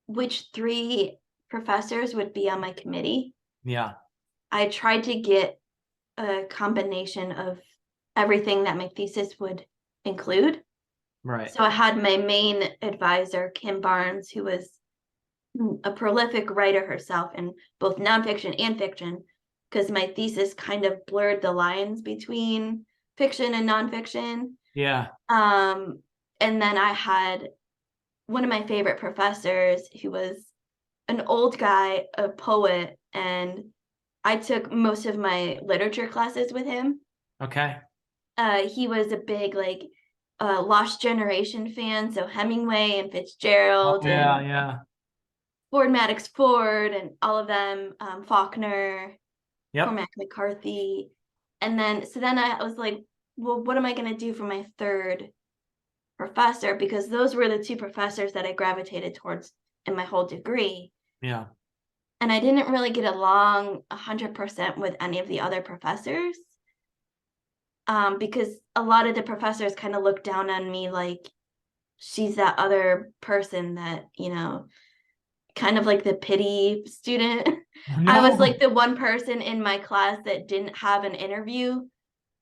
which three professors would be on my committee, Yeah. I tried to get a combination of everything that my thesis would include. Right. So I had my main advisor, Kim Barnes, who was a prolific writer herself in both nonfiction and fiction, because my thesis kind of blurred the lines between fiction and nonfiction. Yeah. Um, and then I had one of my favorite professors who was an old guy, a poet, and I took most of my literature classes with him. Okay. He was a big like Lost Generation fan, so Hemingway and Oh, Fitzgerald yeah, and yeah. Ford Maddox Ford and all of them, Faulkner, Yep. Cormac McCarthy. And then so then I was like, well, what am I gonna do for my third professor? Because those were the two professors that I gravitated towards in my whole degree. Yeah. And I didn't really get along 100% with any of the other professors, because a lot of the professors kind of looked down on me like she's that other person that, kind of like the pity student. Oh, I was no. like the one person in my class that didn't have an interview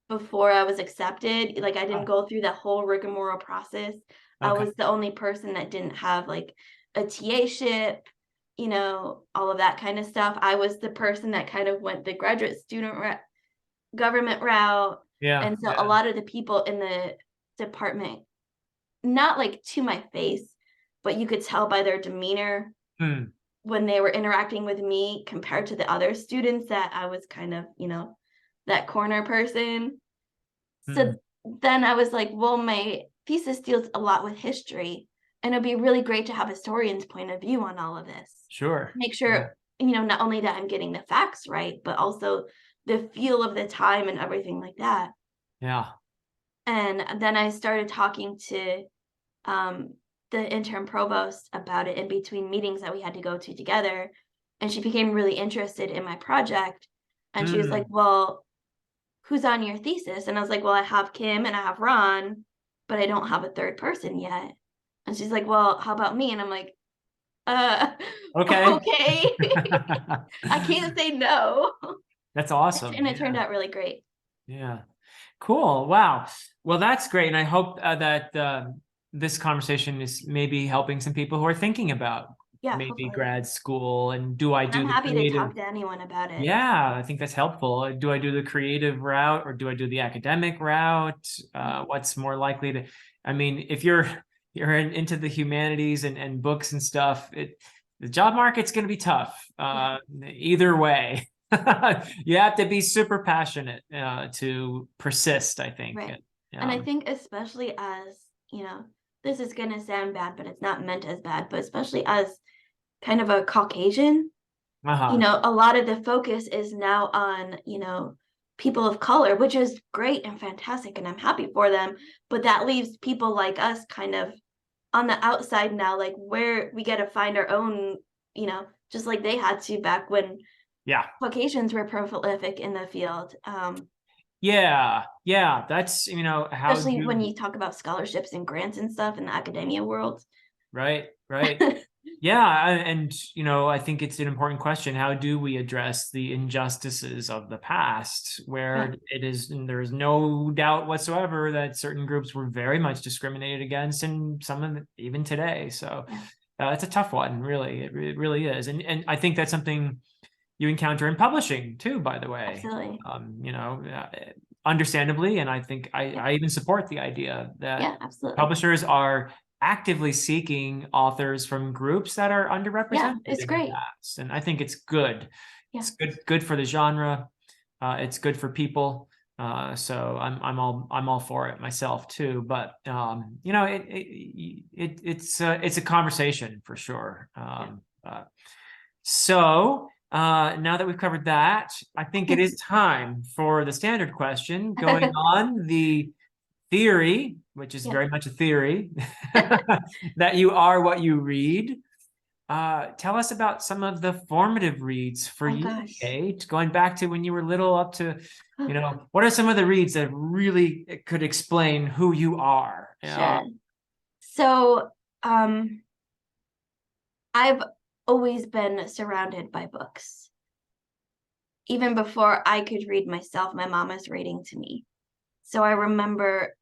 before I was accepted. Like I didn't Oh, go through that whole rigmarole process. I okay. was the only person that didn't have like a TA ship, all of that kind of stuff. I was the person that kind of went the graduate student government route. Yeah. And so a Yeah. lot of the people in the department, not like to my face, but you could tell by their demeanor Hmm. when they were interacting with me compared to the other students that I was kind of, that corner person. Hmm. So then I was like, well, my thesis deals a lot with history, and it'd be really great to have a historian's point of view on all of this. Sure. Make Yeah. sure, not only that I'm getting the facts right, but also the feel of the time and everything like that. Yeah. And then I started talking to um, the interim provost about it in between meetings that we had to go to together. And she became really interested in my project. And she was like, Hmm. well, who's on your thesis? And I was like, well, I have Kim and I have Ron, but I don't have a third person yet. And she's like, well, how about me? And I'm like, uh, Okay. okay. I can't say no. That's awesome. And it turned Yeah. out really great. Yeah. Cool. Wow. Well, that's great. And I hope that this conversation is maybe helping some people who are thinking about Yeah, maybe hopefully. grad school and do I And do I'm the happy to creative? talk to anyone about it. Yeah, I think that's helpful. Do I do the creative route or do I do the academic route? What's more likely to, I mean, if you're into the humanities and books and stuff, the job market's going to be tough. Yeah, Either way, you have to be super passionate to persist, I think. right. And I Um, think especially as, this is gonna sound bad, but it's not meant as bad, but especially as kind of a Caucasian, uh-huh. a lot of the focus is now on, people of color, which is great and fantastic, and I'm happy for them. But that leaves people like us kind of on the outside now, like where we got to find our own, just like they had to back when Yeah. Caucasians were prolific in the field. Yeah. Yeah. That's, how Especially when do, you talk about scholarships and grants and stuff in the academia world. right, right. Yeah, and I think it's an important question. How do we address the injustices of the past, Yeah, where it is, and there is no doubt whatsoever that certain groups were very much discriminated against, and some of it even today. So yeah, it's a tough one, really. It really is, and I think that's something you encounter in publishing too, by the way. absolutely. Understandably, and I think Yeah, I even support the idea that yeah, absolutely. publishers are actively seeking authors from groups that are Yeah, underrepresented it's in the great. past, and I think it's good. Yeah, It's good for the genre. It's good for people. So I'm all for it myself too. But it's a conversation for sure. yeah. So now that we've covered that, I think it is time for the standard question going on the theory, which is Yeah. very much a theory, that you are what you read. Tell us about some of the formative reads for Oh you, gosh. Kate, going back to when you were little up to, what are some of the reads that really could explain who you are? Sure. So, I've always been surrounded by books. Even before I could read myself, my mom was reading to me. So I remember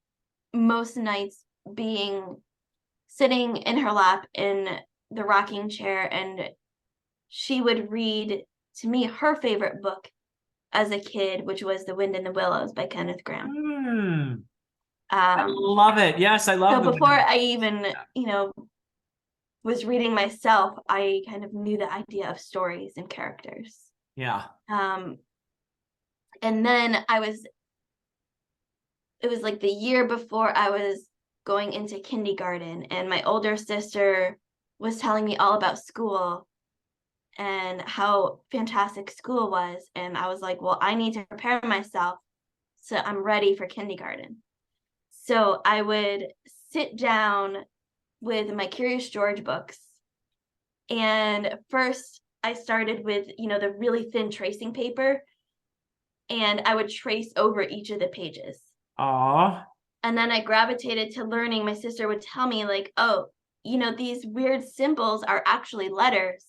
most nights being sitting in her lap in the rocking chair, and she would read to me her favorite book as a kid, which was The Wind in the Willows by Kenneth Grahame. Hmm, I Um, love it. Yes, I so love the before Windows. I even, was reading myself, I kind of knew the idea of stories and characters. Yeah. And then it was like the year before I was going into kindergarten, and my older sister was telling me all about school and how fantastic school was. And I was like, well, I need to prepare myself so I'm ready for kindergarten. So I would sit down with my Curious George books. And first I started with, the really thin tracing paper, and I would trace over each of the pages. Aw. And then I gravitated to learning. My sister would tell me, like, oh, these weird symbols are actually letters.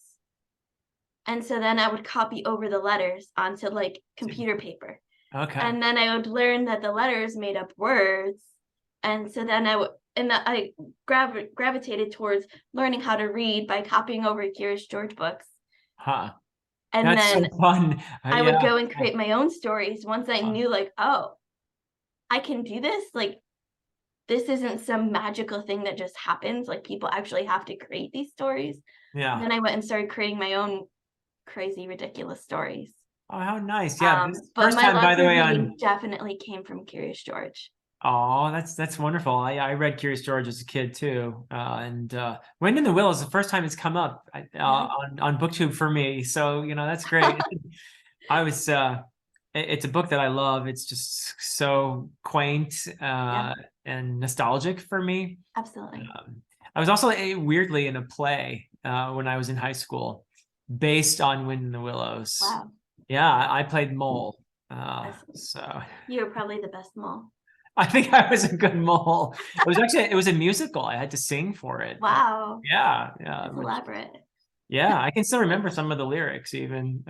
And so then I would copy over the letters onto like computer paper. Okay. And then I would learn that the letters made up words. And so then I gravitated towards learning how to read by copying over Curious George books. Huh. And That's so then fun. I Yeah. would go and create my own stories once I knew, like, oh, I can do this. Like, this isn't some magical thing that just happens. Like, people actually have to create these stories. Yeah. Then I went and started creating my own crazy, ridiculous stories. Oh, how nice. Yeah. This But first my time, by love the for way, reading definitely came from Curious George. oh, that's wonderful. I read Curious George as a kid too. And Wind in the Willows, the first time it's come up on BookTube for me. So, that's great. I was it's a book that I love. It's just so quaint Yeah, and nostalgic for me. absolutely. I was also weirdly in a play when I was in high school based on Wind in the Willows. Wow. Yeah, I played Mole. So You were probably the best mole. I think I was a good mole. It was a musical. I had to sing for it. Wow. Yeah, It's elaborate. yeah, I can still remember some of the lyrics even.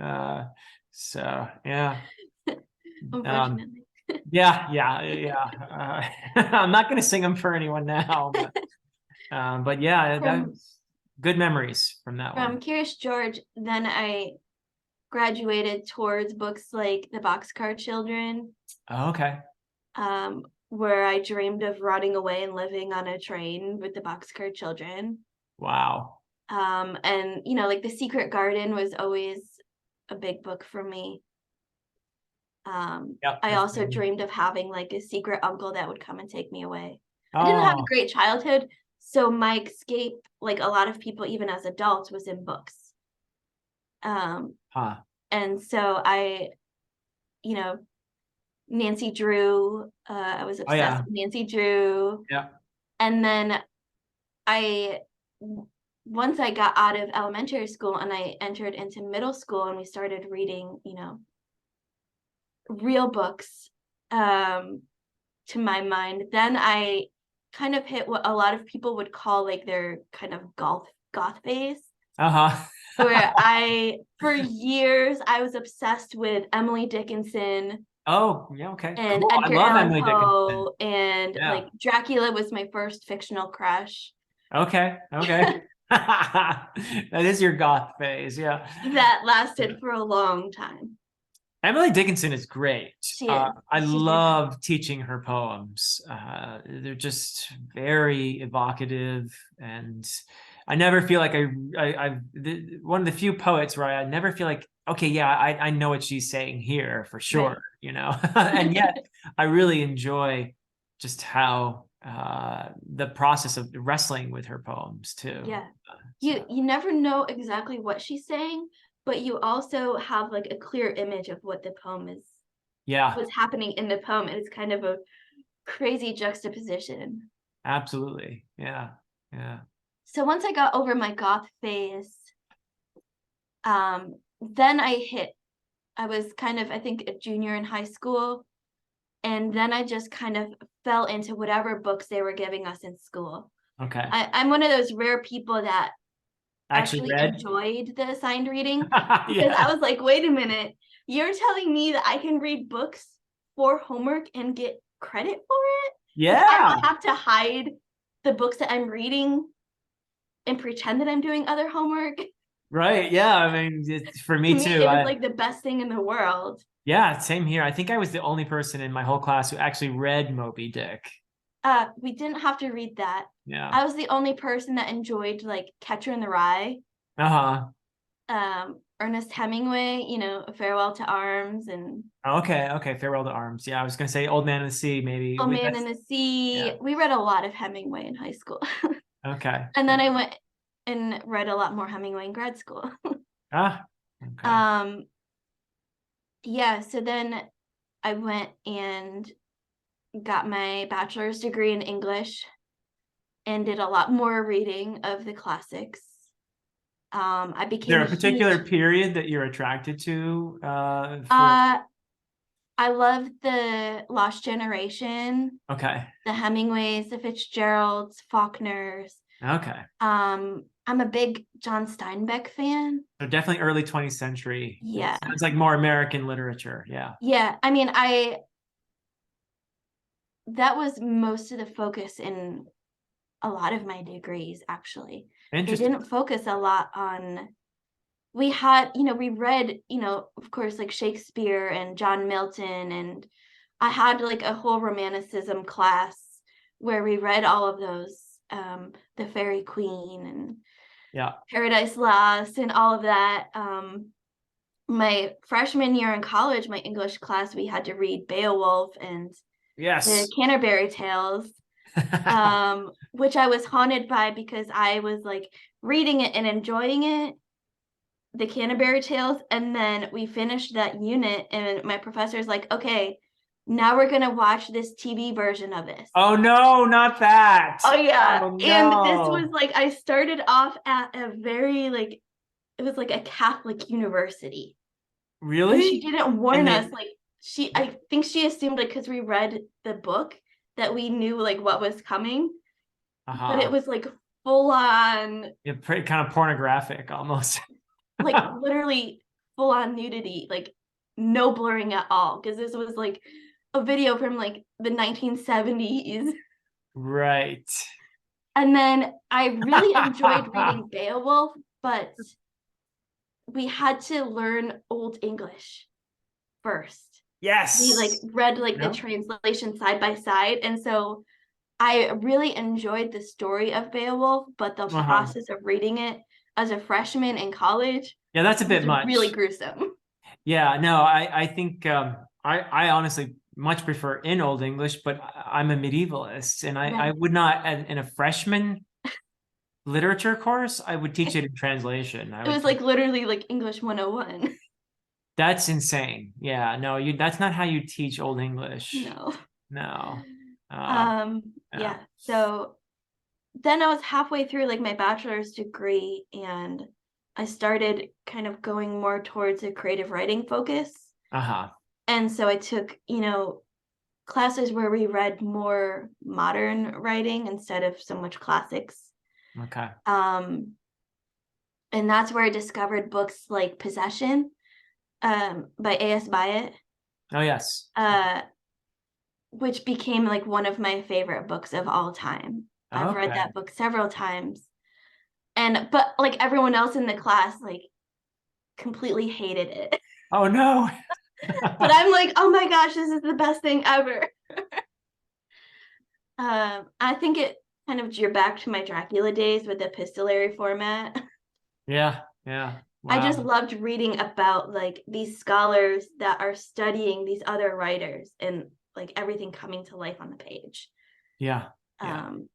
So yeah. Um, Unfortunately. yeah. I'm not gonna sing them for anyone now, but yeah, that's good memories from that From one. Curious George, then I graduated towards books like The Boxcar Children, Oh, okay. where I dreamed of rotting away and living on a train with the Boxcar Children. Wow. And like The Secret Garden was always a big book for me. Yep. I also dreamed of having like a secret uncle that would come and take me away. I didn't have a Oh, great childhood, so my escape, like a lot of people, even as adults, was in books. huh. And so you know, Nancy Drew, I was Oh obsessed yeah. with Nancy Drew. Yeah. And then I once I got out of elementary school and I entered into middle school and we started reading, real books, to my mind, then I kind of hit what a lot of people would call like their kind of goth phase, Uh-huh. where for years I was obsessed with Emily Dickinson Oh, yeah, okay. and Cool. I Edgar love Allan Emily Dickinson. Poe, and Yeah. like Dracula was my first fictional crush. Okay. Okay. That is your goth phase. Yeah. That lasted for a long time. Emily Dickinson is great. She is. I She's fantastic. love teaching her poems. They're just very evocative, and I never feel like one of the few poets where I never feel like, okay, yeah, I know what she's saying here for sure, and yet I really enjoy just how the process of wrestling with her poems too. Yeah. So, You never know exactly what she's saying, but you also have like a clear image of what the poem is, yeah, what's happening in the poem. And it's kind of a crazy juxtaposition. absolutely. Yeah. Yeah. So once I got over my goth phase, then I was kind of, I think, a junior in high school. And then I just kind of fell into whatever books they were giving us in school. Okay. I'm one of those rare people that Actually actually read. enjoyed the assigned reading, because I Yeah. was like, wait a minute, you're telling me that I can read books for homework and get credit for it? Like, I Yeah. don't have to hide the books that I'm reading and pretend that I'm doing other homework. Right. Yeah. I mean, for To me me, too. it was like the best thing in the world. Yeah, same here. I think I was the only person in my whole class who actually read Moby Dick. We didn't have to read that. Yeah. I was the only person that enjoyed like Catcher in the Rye, Uh-huh. Ernest Hemingway, you know, A Farewell to Arms, and Okay, okay. Farewell to Arms. Yeah, I was gonna say Old Man of the Sea, maybe. Old Man That's in the Sea. yeah. We read a lot of Hemingway in high school. Okay. And Yeah. then I went and read a lot more Hemingway in grad school. Ah, okay. um, yeah, so then I went and got my bachelor's degree in English and did a lot more reading of the classics. I Is became there a a huge particular period that you're attracted to for uh I love the Lost Generation, okay. the Hemingways, the Fitzgeralds, Faulkners. Okay. I'm a big John Steinbeck fan. So definitely early 20th century. It Yeah. sounds like more American literature. Yeah. Yeah, I mean, I that was most of the focus in a lot of my degrees, actually. They Interesting. didn't focus a lot on, we had, you know, we read, you know, of course, like Shakespeare and John Milton, and I had like a whole romanticism class where we read all of those, the Fairy Queen and Yeah. Paradise Lost and all of that. My freshman year in college, my English class, we had to read Beowulf and the Yes. Canterbury Tales, which I was haunted by because I was like reading it and enjoying it, the Canterbury Tales, and then we finished that unit, and my professor's like, "Okay, now we're gonna watch this TV version of this." Oh no, not that. Oh yeah, Oh and this was no. like I started off at a very like it was like a Catholic university, and she Really? didn't And warn us. they Like I think she assumed like because we read the book that we knew like what was coming, but it uh-huh. was like full on, Yeah, pretty kind of pornographic almost. like literally full on nudity, like no blurring at all. Because this was like a video from like the 1970s. Right. And then I really enjoyed reading Beowulf, but we had to learn Old English first. We like Yes. read like the No? translation side by side. And so I really enjoyed the story of Beowulf, but the Uh-huh. process of reading it as a freshman in college Yeah, that's a bit was really much. gruesome. Yeah, no, I think I honestly much prefer in Old English, but I'm a medievalist and I Right. would not in a freshman literature course, I would teach it in translation. I It would was teach like literally like English 101. that's insane. Yeah, no, you that's not how you teach Old English. No. No. Yeah. Yeah. So then I was halfway through like my bachelor's degree and I started kind of going more towards a creative writing focus. Uh-huh. And so I took, you know, classes where we read more modern writing instead of so much classics. Okay. Um, and that's where I discovered books like Possession, by A.S. Byatt, Oh yes. uh, which became like one of my favorite books of all time. I've read Okay. that book several times. And but like everyone else in the class like completely hated it. Oh no. But I'm like, "Oh my gosh, this is the best thing ever." I think it kind of drew back to my Dracula days with the epistolary format. Yeah, yeah. I just Wow. loved reading about like these scholars that are studying these other writers and like everything coming to life on the page. Yeah. Yeah. Um,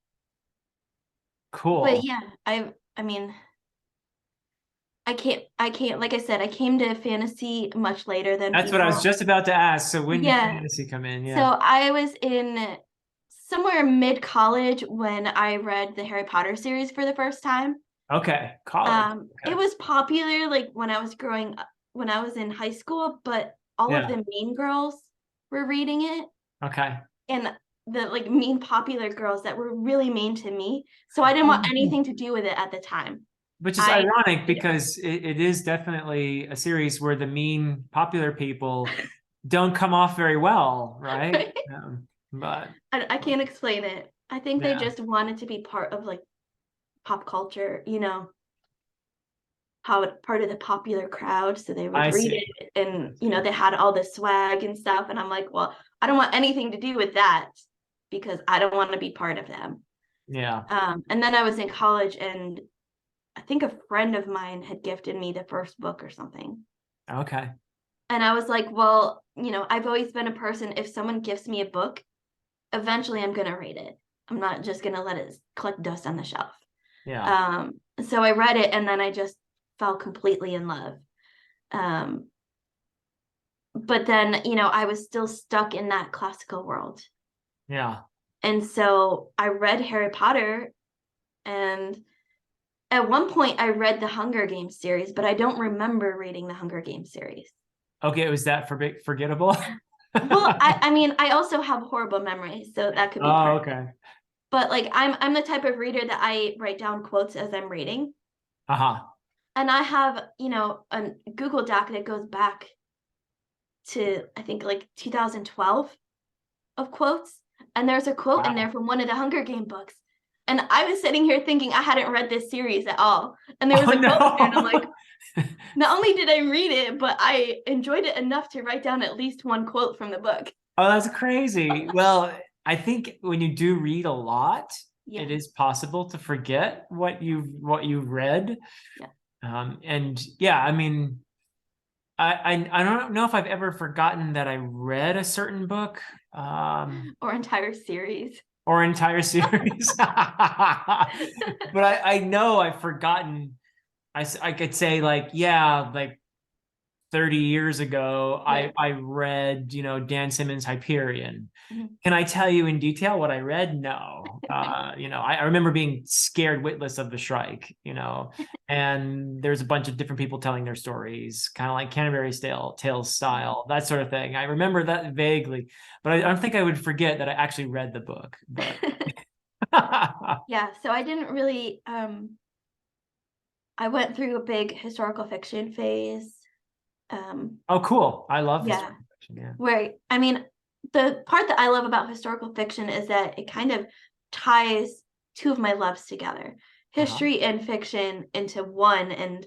but Cool. yeah, I mean, I can't like I said, I came to fantasy much later than That's what I was people. just about to ask. So when did Yeah. fantasy come in? So Yeah. I was in somewhere mid college when I read the Harry Potter series for the first time. Okay. College. It Okay. was popular like when I was growing up, when I was in high school, but all of Yeah. the mean girls were reading it, Okay. and the like mean popular girls that were really mean to me. So I didn't want anything to do with it at the time. Which is I ironic because it is definitely a series where the mean popular people don't come off very well, right? But I can't explain it. I think they yeah, just wanted to be part of like pop culture, you know, how it part of the popular crowd, so they would I read see. it, I and you know see. they had all the swag and stuff, and I'm like, well, I don't want anything to do with that because I don't want to be part of them. Yeah. And then I was in college, and I think a friend of mine had gifted me the first book or something. Okay. And I was like, well, I've always been a person, if someone gifts me a book, eventually I'm going to read it. I'm not just going to let it collect dust on the shelf. Yeah. So I read it, and then I just fell completely in love. But then, I was still stuck in that classical world. Yeah. And so I read Harry Potter, and at one point I read the Hunger Games series, but I don't remember reading the Hunger Games series. Okay, was that forgettable? Well, I mean, I also have horrible memories, so that could be Oh, part of it. okay. But like I'm the type of reader that I write down quotes as I'm reading. Uh-huh. And I have, a Google Doc that goes back to, I think, like 2012 of quotes. And there's a quote in there Wow. from one of the Hunger Game books. And I was sitting here thinking I hadn't read this series at all. And there was Oh a quote in there, and I'm like, no. not only did I read it, but I enjoyed it enough to write down at least one quote from the book. Oh, that's crazy. Well, I think when you do read a lot, Yeah. it is possible to forget what you've read. Yeah. And yeah, I mean, I don't know if I've ever forgotten that I read a certain book, Or entire series. or entire series. But I know I've forgotten. I could say like, yeah, like 30 years ago, Yeah. I read, Dan Simmons' Hyperion. Mhm. Can I tell you in detail what I read? No. I remember being scared witless of the Shrike, and there's a bunch of different people telling their stories, kind of like Canterbury's Tales style, that sort of thing. I remember that vaguely, but I don't think I would forget that I actually read the book. But Yeah, so I didn't really I went through a big historical fiction phase. oh, cool. I love Yeah, historical fiction. Yeah. where I mean, the part that I love about historical fiction is that it kind of ties two of my loves together, Uh-huh. history and fiction, into one. And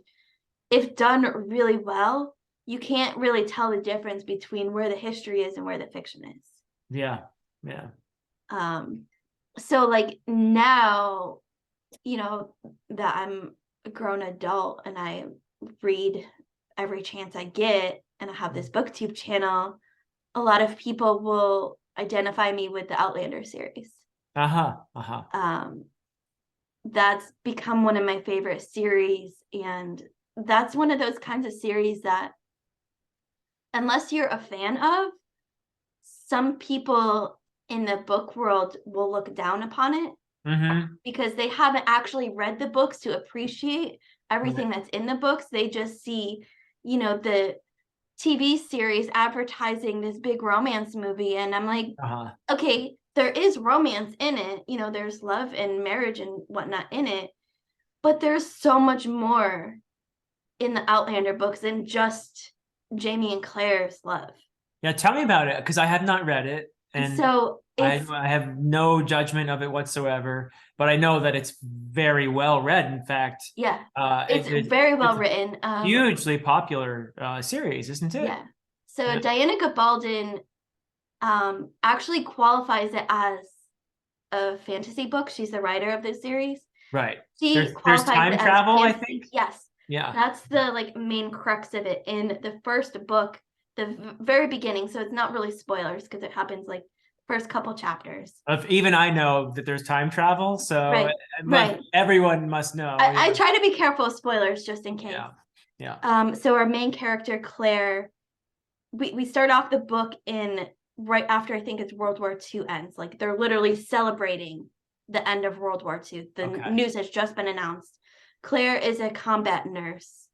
if done really well, you can't really tell the difference between where the history is and where the fiction is. Yeah. Yeah. Um, so like now, that I'm a grown adult and I read every chance I get, and I have this booktube channel, a lot of people will identify me with the Outlander series. Uh-huh. Uh-huh. That's become one of my favorite series, and that's one of those kinds of series that, unless you're a fan of, some people in the book world will look down upon it Mm-hmm. because they haven't actually read the books to appreciate everything Right. that's in the books. They just see, the TV series advertising this big romance movie. And I'm like, Uh-huh. okay, there is romance in it. There's love and marriage and whatnot in it. But there's so much more in the Outlander books than just Jamie and Claire's love. Yeah, tell me about it because I have not read it, and So I it's, I have no judgment of it whatsoever. But I know that it's very well read. In fact, yeah, it's very well it's a written. hugely popular series, isn't it? Yeah. So Yeah. Diana Gabaldon actually qualifies it as a fantasy book. She's the writer of this series. Right. She There's qualifies time it as travel, I fantasy. think. Yes. Yeah. That's the like main crux of it in the first book, the very beginning. So it's not really spoilers because it happens like first couple chapters. Even I know that there's time travel, so Right. Right. everyone must know. I try to be careful of spoilers just in case. Yeah. Yeah. So our main character, Claire, we start off the book in right after, I think it's World War II ends. Like they're literally celebrating the end of World War II. The Okay. news has just been announced. Claire is a combat nurse,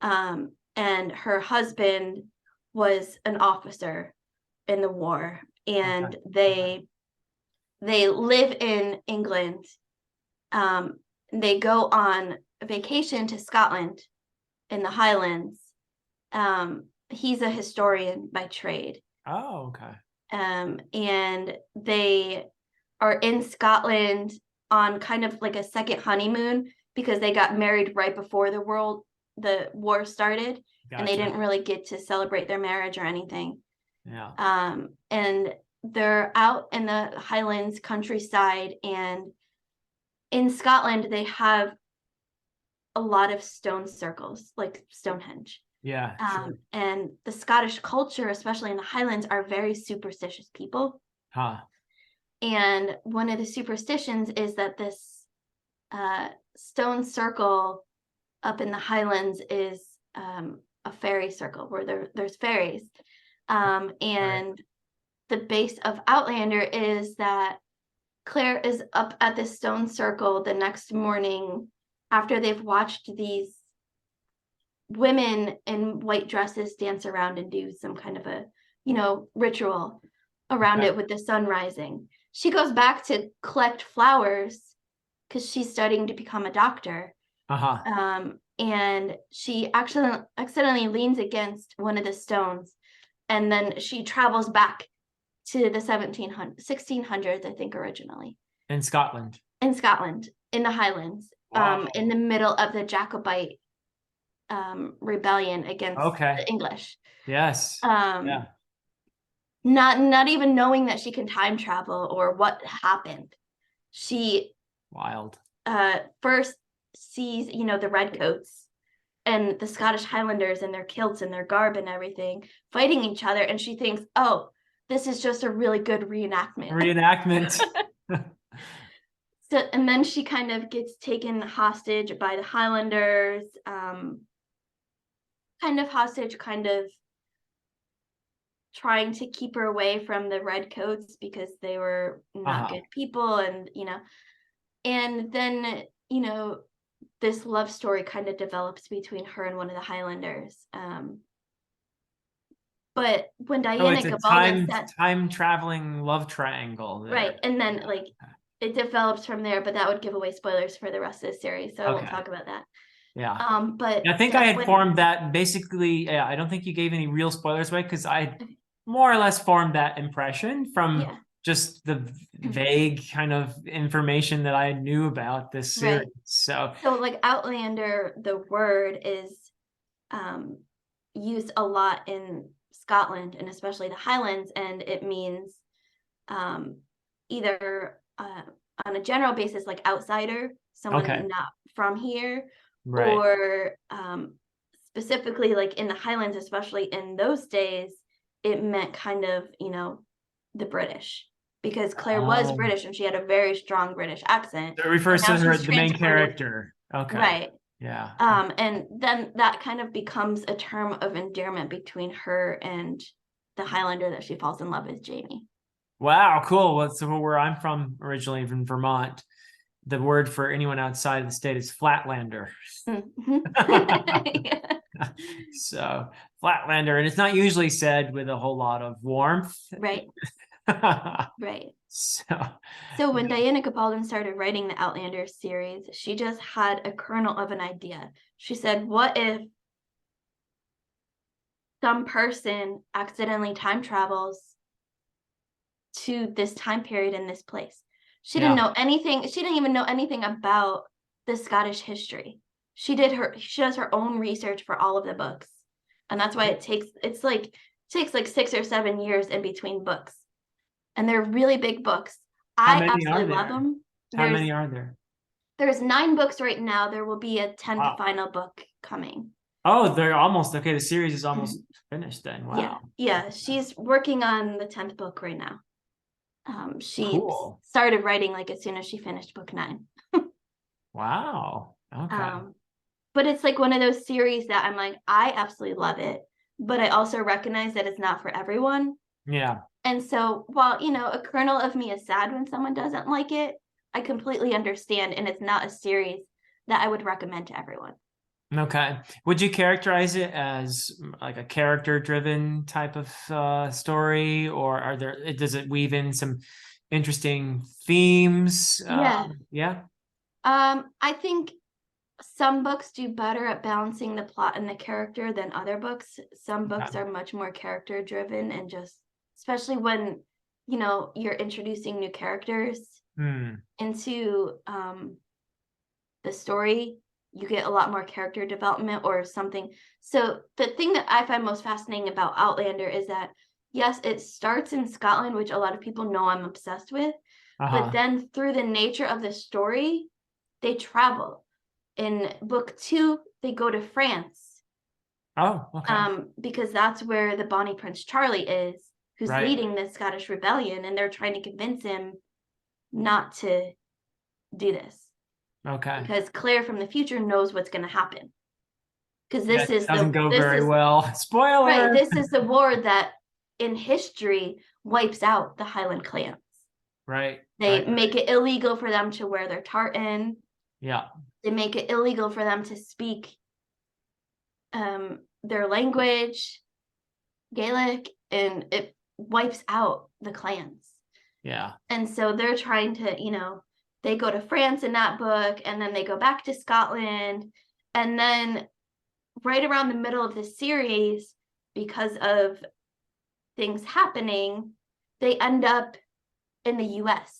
and her husband was an officer in the war, and Okay. they live in England. They go on vacation to Scotland in the Highlands. He's a historian by trade. Oh, okay. And they are in Scotland on kind of like a second honeymoon because they got married right before the war started. And they Gotcha. didn't really get to celebrate their marriage or anything. Yeah. And they're out in the Highlands countryside, and in Scotland they have a lot of stone circles, like Stonehenge. Yeah, sure. And the Scottish culture, especially in the Highlands, are very superstitious people. Huh. And one of the superstitions is that this stone circle up in the Highlands is a fairy circle where there's fairies. And Right. the base of Outlander is that Claire is up at the stone circle the next morning after they've watched these women in white dresses dance around and do some kind of a, ritual around Okay. it with the sun rising. She goes back to collect flowers because she's studying to become a doctor. Uh-huh. And she accidentally leans against one of the stones, and then she travels back to the 1600s, I think, originally In Scotland. in Scotland, in the Highlands, in Wow. the middle of the Jacobite rebellion against Okay. the English. Yes. Um, Yeah. not even knowing that she can time travel or what happened. She Wild. first sees, the redcoats and the Scottish Highlanders and their kilts and their garb and everything fighting each other, and she thinks, oh, this is just a really good reenactment. Reenactment. So, and then she kind of gets taken hostage by the Highlanders, kind of hostage, kind of trying to keep her away from the redcoats because they were not Uh-huh. good people, and then, this love story kind of develops between her and one of the Highlanders. But when Oh, Diana it's a Gabaldon time said, time traveling love triangle right, there. and then Yeah. like it develops from there, but that would give away spoilers for the rest of the series, so I won't Okay. talk about that. Yeah. But I think I had when formed that basically. Yeah, I don't think you gave any real spoilers away because I more or less formed that impression from yeah, just the vague kind of information that I knew about this series. right. So, So like Outlander, the word is um used a lot in Scotland and especially the Highlands, and it means um either on a general basis like outsider, okay, someone not from here, right. or specifically like in the Highlands, especially in those days, it meant kind of, the British, because Claire was Oh, British and she had a very strong British accent, so it and refers now to her, she's the main transported, character. Okay. right. Yeah. And then that kind of becomes a term of endearment between her and the Highlander that she falls in love with, Jamie. Wow, cool. Well, so where I'm from originally from Vermont, the word for anyone outside of the state is flatlander. Mhm. Yeah. So flatlander, and it's not usually said with a whole lot of warmth. Right, right. So So when Diana Gabaldon started writing the Outlander series, she just had a kernel of an idea. She said, what if some person accidentally time travels to this time period in this place? She didn't yeah. know anything. She didn't even know anything about the Scottish history. She does her own research for all of the books. And that's why it takes like 6 or 7 years in between books. And they're really big books. How I many are absolutely love there? them. How There's many are there? there's 9 books right now. There will be a 10th Wow. final book coming. Oh, they're almost okay. The series is almost finished then. Yeah, Wow. yeah. She's working on the 10th book right now. She Cool. started writing like as soon as she finished book 9. Wow. Okay. Um, but it's like one of those series that I'm like, I absolutely love it, but I also recognize that it's not for everyone. Yeah. And so while, a kernel of me is sad when someone doesn't like it, I completely understand, and it's not a series that I would recommend to everyone. Okay. Would you characterize it as like a character-driven type of story, or does it weave in some interesting themes? Yeah. Yeah. I think some books do better at balancing the plot and the character than other books. Some books Okay. are much more character driven, and just especially when, you're introducing new characters Hmm. into the story, you get a lot more character development or something. So the thing that I find most fascinating about Outlander is that yes, it starts in Scotland, which a lot of people know I'm obsessed with, but then through the nature of the story, they travel. In book 2, they go to France. Oh, okay. Because that's where the Bonnie Prince Charlie is, who's Right. leading the Scottish rebellion, and they're trying to convince him not to do this. Okay. Because Claire from the future knows what's going to happen. Because Yeah, this it is doesn't go this very is well. right. Spoiler. This is the war that in history wipes out the Highland clans. Right. They make it illegal for them to wear their tartan. Yeah. They make it illegal for them to speak their language, Gaelic, and it wipes out the clans. Yeah. And so they're trying to, they go to France in that book, and then they go back to Scotland. And then right around the middle of the series, because of things happening, they end up in the US.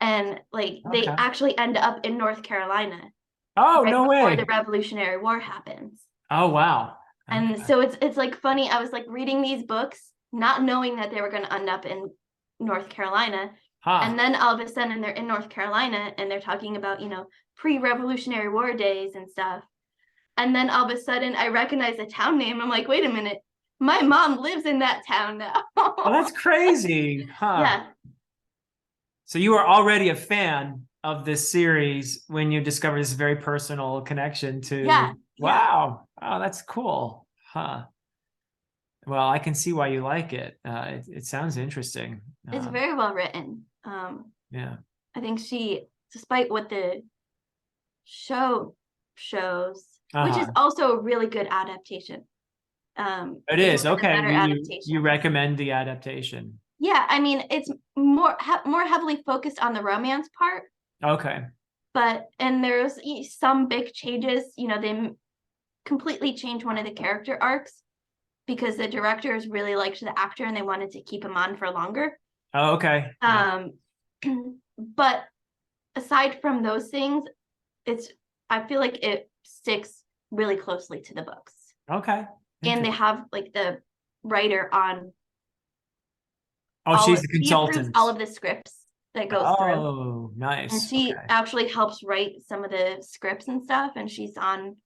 And like they Okay. actually end up in North Carolina Oh, right no before the way. Revolutionary War happens. Oh, wow. And Okay. so it's like funny. I was like reading these books, not knowing that they were going to end up in North Carolina. Huh. And then all of a sudden they're in North Carolina and they're talking about, pre-Revolutionary War days and stuff. And then all of a sudden I recognize the town name. I'm like, wait a minute, my mom lives in that town now. Well, that's crazy. Huh. Yeah. So you were already a fan of this series when you discovered this very personal connection Yeah. to, Yeah. wow. Oh, that's cool. Huh. Well, I can see why you like it. It sounds interesting. It's very well written. Yeah. I think she, despite what the show shows, which is Uh-huh. also a really good adaptation. It It's is. one of the Okay. better You adaptations. recommend the adaptation. Yeah, I mean, it's more heavily focused on the romance part, Okay. but and there's some big changes. They completely changed one of the character arcs because the directors really liked the actor and they wanted to keep him on for longer. Oh, okay. Yeah. But aside from those things, I feel like it sticks really closely to the books. Okay. And they have like the writer on Oh, she's the she approves consultant. all of the scripts that goes through. Oh, And nice. she Okay. actually helps write some of the scripts and stuff. And she's on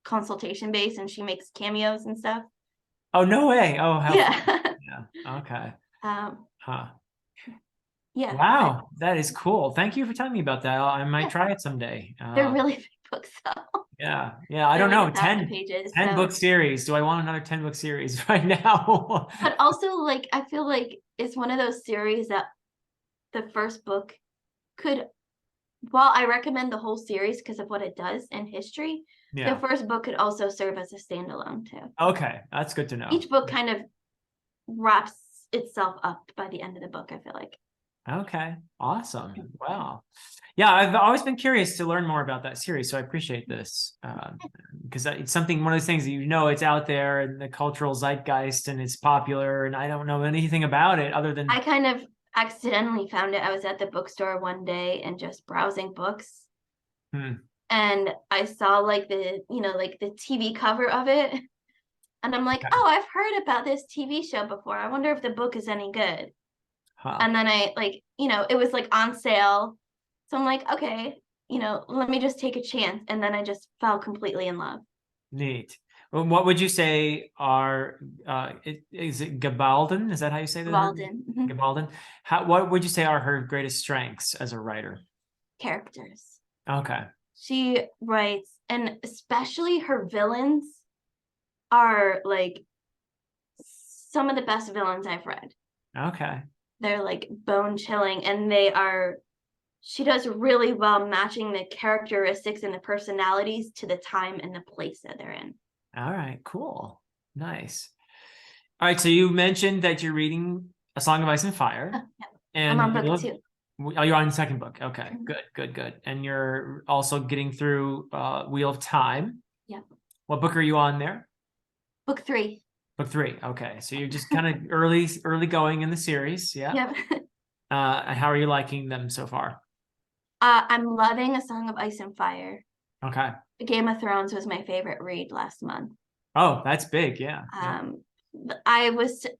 consultation base and she makes cameos and stuff. Oh, no way. Oh, how fun. Yeah. Yeah. Okay. um, Huh. yeah. Wow, that is cool. Thank you for telling me about that. I might Yeah. try it someday. They're really big books though. Yeah. Yeah. I They're don't like know. 1,000 pages. 10 So book series. Do I want another 10 book series right now? but also like I feel like it's one of those series that the first book could, while I recommend the whole series because of what it does in history, the Yeah. first book could also serve as a standalone too. Okay. That's good to know. Each book kind of wraps itself up by the end of the book, I feel like. Okay. Awesome. Wow. Yeah, I've always been curious to learn more about that series, so I appreciate this because it's something, one of those things that it's out there in the cultural zeitgeist and it's popular, and I don't know anything about it other than. I kind of accidentally found it. I was at the bookstore one day and just browsing books, and I saw like the TV cover of it, and I'm like, Okay. oh, I've heard about this TV show before. I wonder if the book is any good. Huh. And then I it was like on sale. So I'm like, okay, let me just take a chance. And then I just fell completely in love. Neat. Well, what would you say are is it Gabalden? Is that how you say the name? Walden. Gabalden. What would you say are her greatest strengths as a writer? Characters. Okay. She writes, and especially her villains are like some of the best villains I've read. Okay. They're like bone chilling, and she does really well matching the characteristics and the personalities to the time and the place that they're in. All right. Cool. Nice. All right. So you mentioned that you're reading A Song of Ice and Fire, Yeah. and I'm on book 2. Oh, you're on the second book. Okay. Good. And you're also getting through Wheel of Time. Yep. What book are you on there? Book 3. Book 3. Okay. So you're just kind of early going in the series. Yeah. Yep. How are you liking them so far? I'm loving A Song of Ice and Fire. Okay. Game of Thrones was my favorite read last month. Oh, that's big. Yeah. I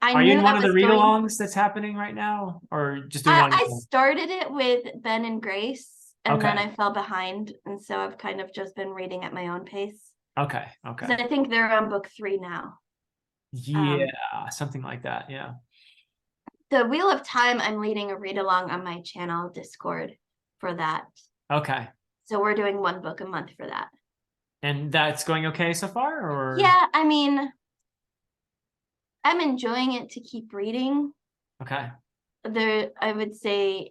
Are you knew in one I of the was going. read-alongs that's happening right now, or just doing it on your I own? started it with Ben and Grace, and then Okay. I fell behind, and so I've kind of just been reading at my own pace. Okay. Because Okay. I think they're on book 3 now. Um, Yeah, something like that. Yeah. the Wheel of Time, I'm leading a read along on my channel Discord for that. Okay. So we're doing 1 book a month for that. And that's going okay so far, or? Yeah, I mean, I'm enjoying it to keep reading. Okay. I would say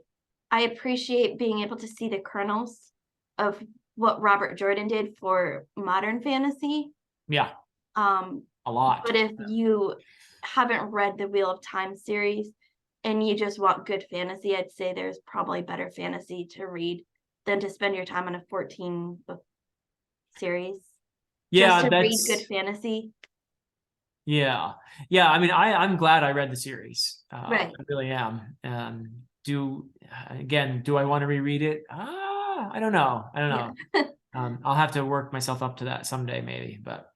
I appreciate being able to see the kernels of what Robert Jordan did for modern fantasy. Yeah, Um, a lot. but if you haven't read the Wheel of Time series and you just want good fantasy, I'd say there's probably better fantasy to read than to spend your time on a 14 book series just Yeah, to read good that's fantasy. yeah. Yeah, I mean, I'm glad I read the series. Right. I really am. Do I want to reread it? I don't know. I don't Yeah. know. I'll have to work myself up to that someday, maybe. But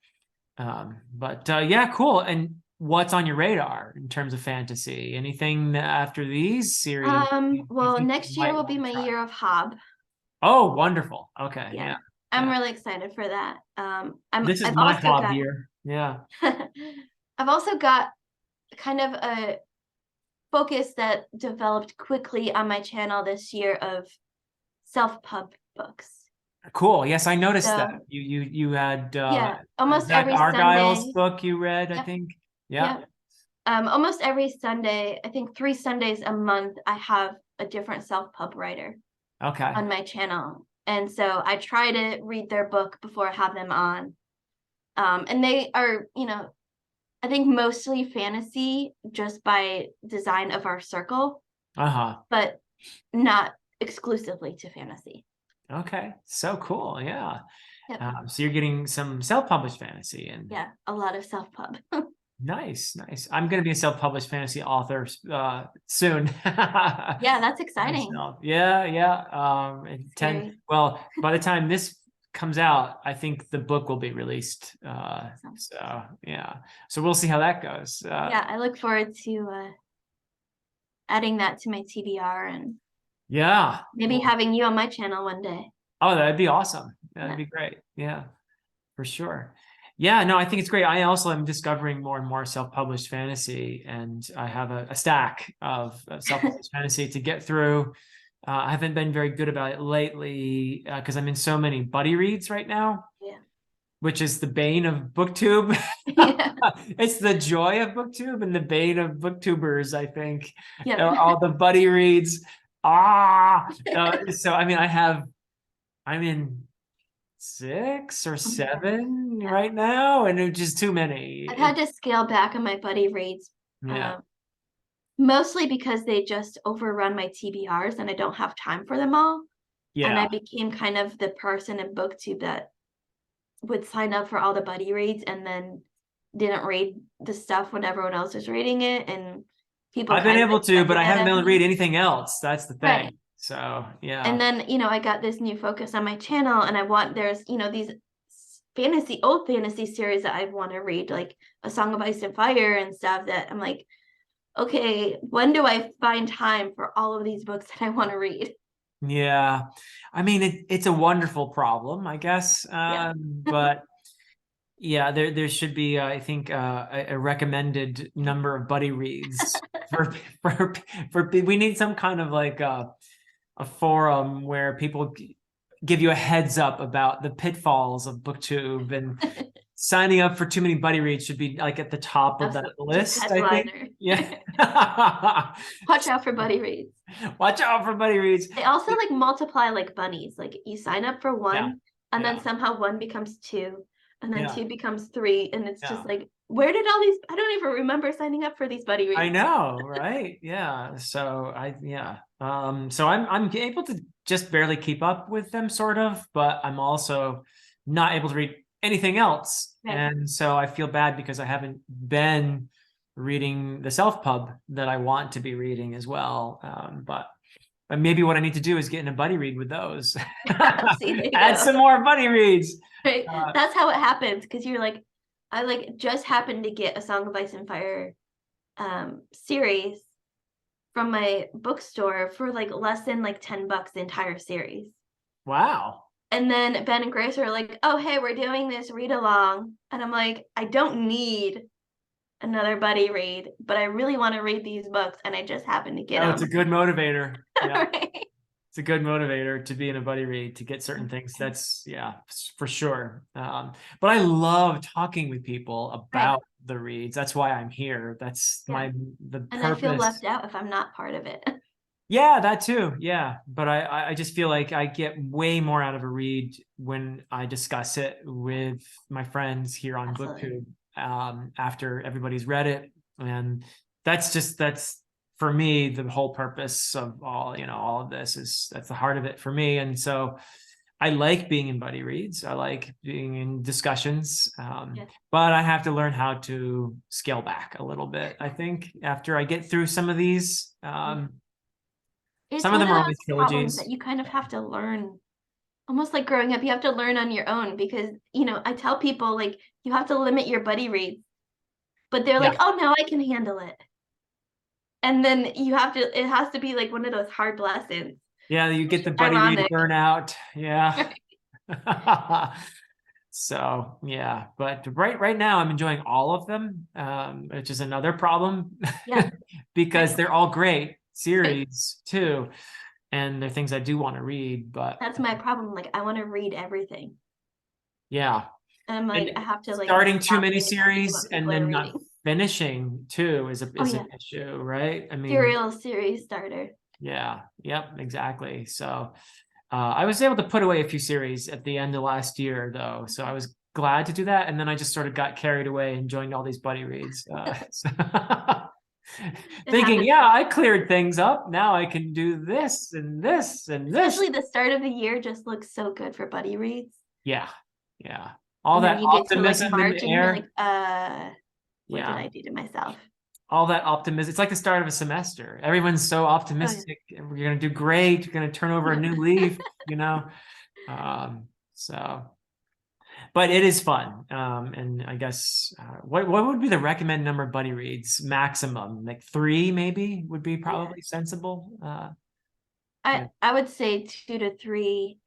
yeah, cool. And what's on your radar in terms of fantasy? Anything after these series you Well, think you next year might will be want to my try? year of Hob. Oh, wonderful. Okay, Yeah. yeah, I'm yeah. really excited for that. This is I've my also hobby got here. Yeah. I've also got kind of a focus that developed quickly on my channel this year of self-pub books. Cool. Yes, I noticed that. So You had yeah, almost Zach every Argyle's Sunday. book you read, I Yep, think. Yeah. yep. Almost every Sunday, I think 3 Sundays a month, I have a different self-pub writer Okay. on my channel. And so I try to read their book before I have them on. And they are, I think mostly fantasy just by design of our circle, Uh-huh. but not exclusively to fantasy. Okay. So cool. Yeah. Yep. So you're getting some self-published fantasy and Yeah, a lot of self-pub. nice, nice. I'm going to be a self-published fantasy author soon. Yeah, that's exciting. Myself. Yeah, yeah. Scary. well, by the time this comes out, I think the book will be released. Awesome. So yeah. So we'll see how that goes. Yeah, I look forward to adding that to my TBR and Yeah. maybe Well, having you on my channel one day. oh, that'd be awesome. That'd Yeah. be great. Yeah, for sure. Yeah, no, I think it's great. I also am discovering more and more self-published fantasy, and I have a stack of self-published fantasy to get through. I haven't been very good about it lately because I'm in so many buddy reads right now, Yeah. which is the bane of BookTube. Yeah. It's the joy of BookTube and the bane of BookTubers, I think. Yep. All the buddy reads. So I mean, I'm in 6 or Oh my God. 7 Yeah. right now, and it's just too many. I've had to scale back on my buddy reads, Yeah, um, mostly because they just overrun my TBRs and I don't have time for them all. And yeah. I became kind of the person in BookTube that would sign up for all the buddy reads and then didn't read the stuff when everyone else was reading it, and people I've been kind of able to, but expected I that haven't been of able to read me. anything else. That's the thing. Right. So yeah, And then, I got this new focus on my channel, and there's, these old fantasy series that I want to read, like A Song of Ice and Fire and stuff, that I'm like, okay, when do I find time for all of these books that I want to read? yeah. I mean, it's a wonderful problem, I guess. Yeah. But yeah, there should be, I think, a recommended number of buddy reads for for we need some kind of like a forum where people give you a heads up about the pitfalls of BookTube, and signing up for too many buddy reads should be like at the top of that Absolutely. Just list, I think. headliner. Yeah. Watch out for buddy reads. Watch out for buddy reads. They also like multiply like bunnies. Like you sign up for Yeah. one, and then Yeah. somehow one becomes two, and then Yeah. two becomes three, and it's Yeah. just like, where did all these? I don't even remember signing up for these buddy reads. I know, right? Yeah. So I'm able to just barely keep up with them, sort of, but I'm also not able to read anything else. Right. And so I feel bad because I haven't been reading the self-pub that I want to be reading as well. But maybe what I need to do is get in a buddy read with those. See, there you Add go. some more buddy reads. Right. That's how it happens, because you're like, I like just happened to get a Song of Ice and Fire series from my bookstore for like less than like $10 the entire series. Wow. And then Ben and Grace were like, "Oh, hey, we're doing this read along." And I'm like, I don't need another buddy read, but I really want to read these books, and I just happened to get Oh, them. it's a good motivator. Yeah. Right. It's a good motivator to be in a buddy read to get certain things. That's yeah, for sure. But I love talking with people Right. about the reads. That's why I'm here. That's Yeah. the And I feel purpose. left out if I'm not part of it. Yeah, that too. Yeah. But I just feel like I get way more out of a read when I discuss it with my friends here on Absolutely. BookTube, after everybody's read it. And that's for me, the whole purpose of all of this is that's the heart of it for me. And so I like being in buddy reads. I like being in discussions. Yeah. But I have to learn how to scale back a little bit. I think after I get through some of these, Yeah. It's some of one them of are only those problems that trilogies. you kind of have to learn, almost like growing up, you have to learn on your own because, I tell people like you have to limit your buddy reads, but they're Yeah. like, "Oh, no, I can handle it." And then it has to be like one of those hard lessons, Yeah, you which get is the buddy read ironic. burnout. Yeah. Right. So yeah, but right now I'm enjoying all of them, which is another problem Yeah. because Right. they're all great Right. series too, and they're things I do want to read. But That's my problem. Like I want to read everything. yeah, And I'm and like, I have to like starting too stop many paying attention to series what and people are then not reading. finishing too Oh is yeah. an issue, right? I mean, Serial series starter. yeah, yep, exactly. So I was able to put away a few series at the end of last year, though, so I was glad to do that. And then I just sort of got carried away and joined all these buddy reads, It thinking, happens. yeah, I cleared things up. Now I can do this and this and this. Especially the start of the year just looks so good for buddy reads. Yeah, yeah. All And then that you get to like optimism in the March and you're like, air. what did Yeah, I do to myself? all that optimism. It's like the start of a semester. Everyone's so Oh yeah. optimistic. We're gonna do great. You're gonna turn over a Yeah. new leaf, you know. So but it is fun. And I guess what would be the recommend number of buddy reads maximum? Like three, maybe would be Yeah. probably sensible. Yeah, I would say 2 to 3,